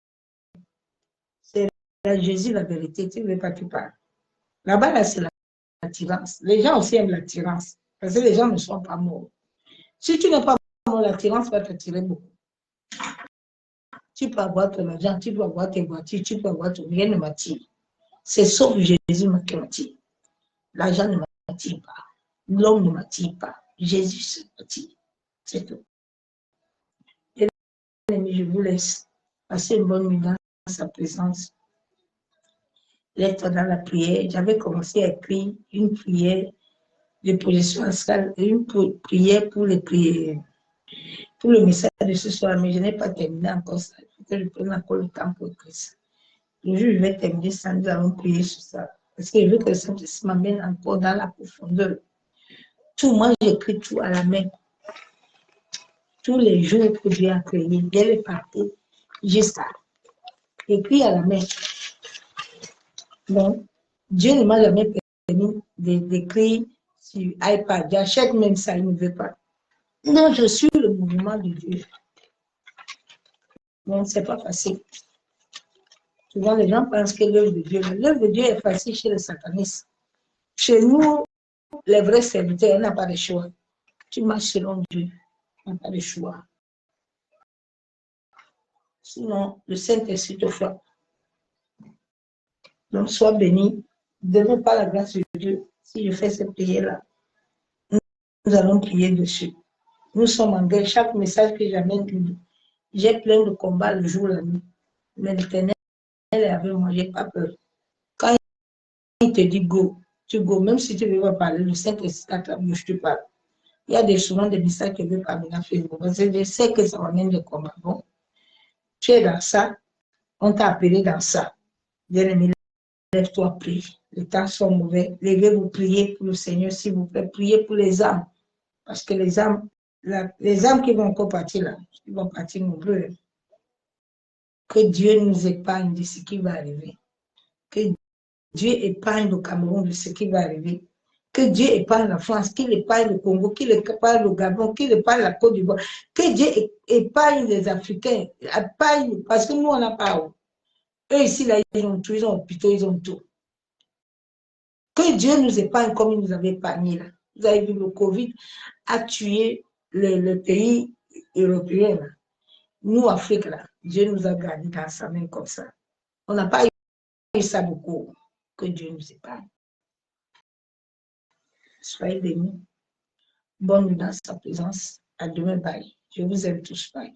C'est Jésus la vérité. Tu ne veux pas que tu parles. Là-bas, là, c'est la tyrance. Les gens aussi aiment la tyrance. Parce que les gens ne sont pas morts. Si tu n'es pas mort, la tyrance va t'attirer beaucoup. Tu peux avoir ton argent, tu peux avoir tes voitures, tu peux avoir ton rien ne m'attire. C'est sauf Jésus qui m'attire. L'argent ne m'attire pas. L'homme ne m'attire pas. Jésus m'attire. C'est tout. Et là, je vous laisse passer une bonne nuit dans sa présence. L'être dans la prière. J'avais commencé à écrire une prière de position astrale, une prière pour les prières, pour le message de ce soir, mais je n'ai pas terminé encore ça. Il faut que je prenne encore le temps pour écrire ça. Le jour où je vais terminer ça, nous allons prier sur ça. Parce que je veux que le Saint-Esprit m'amène encore dans la profondeur. Tout, moi, j'écris tout à la main. Tous les jours que Dieu a créé, dès le parti jusqu'à écrit à la main. Donc, Dieu ne m'a jamais permis d'écrire sur iPad. J'achète même ça, il ne veut pas. Donc, je suis le mouvement de Dieu. Donc, ce n'est pas facile. Souvent, les gens pensent que l'œuvre de Dieu est facile chez les satanistes. Chez nous, les vrais serviteurs, on n'a pas de choix. Tu marches selon Dieu, on n'a pas de choix. Sinon, le Saint-Esprit te frappe. Donc, sois béni. Demain, par la grâce de Dieu, si je fais cette prière-là, nous allons prier dessus. Nous sommes en guerre. Chaque message que j'amène, j'ai plein de combats le jour et la nuit. Mais l'Éternel est avec moi, je n'ai pas peur. Quand il te dit go, tu go. Même si tu ne veux pas parler, le Saint-Esprit t'attrape, je te parle. Il y a souvent des messages que je ne veux pas venir faire. Parce que je sais que ça m'amène des combats. Bon, tu es dans ça, on t'a appelé dans ça. Bien-aimé, lève-toi, prie. Les temps sont mauvais. Levez-vous, priez pour le Seigneur, s'il vous plaît. Priez pour les âmes. Parce que les âmes qui vont encore partir là, ils vont partir nombreux. Que Dieu nous épargne de ce qui va arriver. Que Dieu épargne le Cameroun de ce qui va arriver. Que Dieu épargne la France, qu'il épargne le Congo, qu'il épargne le Gabon, qu'il épargne la Côte d'Ivoire. Que Dieu épargne les Africains. Épargne, parce que nous, on n'a pas. Eux ici, là, ils ont tout, ils ont hôpitaux, ils ont tout. Que Dieu nous épargne comme il nous avait épargné là. Vous avez vu, le Covid a tué le pays européen. Là. Nous, Afrique, là, Dieu nous a gardés dans sa main comme ça. On n'a pas eu ça beaucoup. Que Dieu nous épargne. Soyez bénis. Bonne nuit dans sa présence. À demain, bye. Je vous aime tous, bye.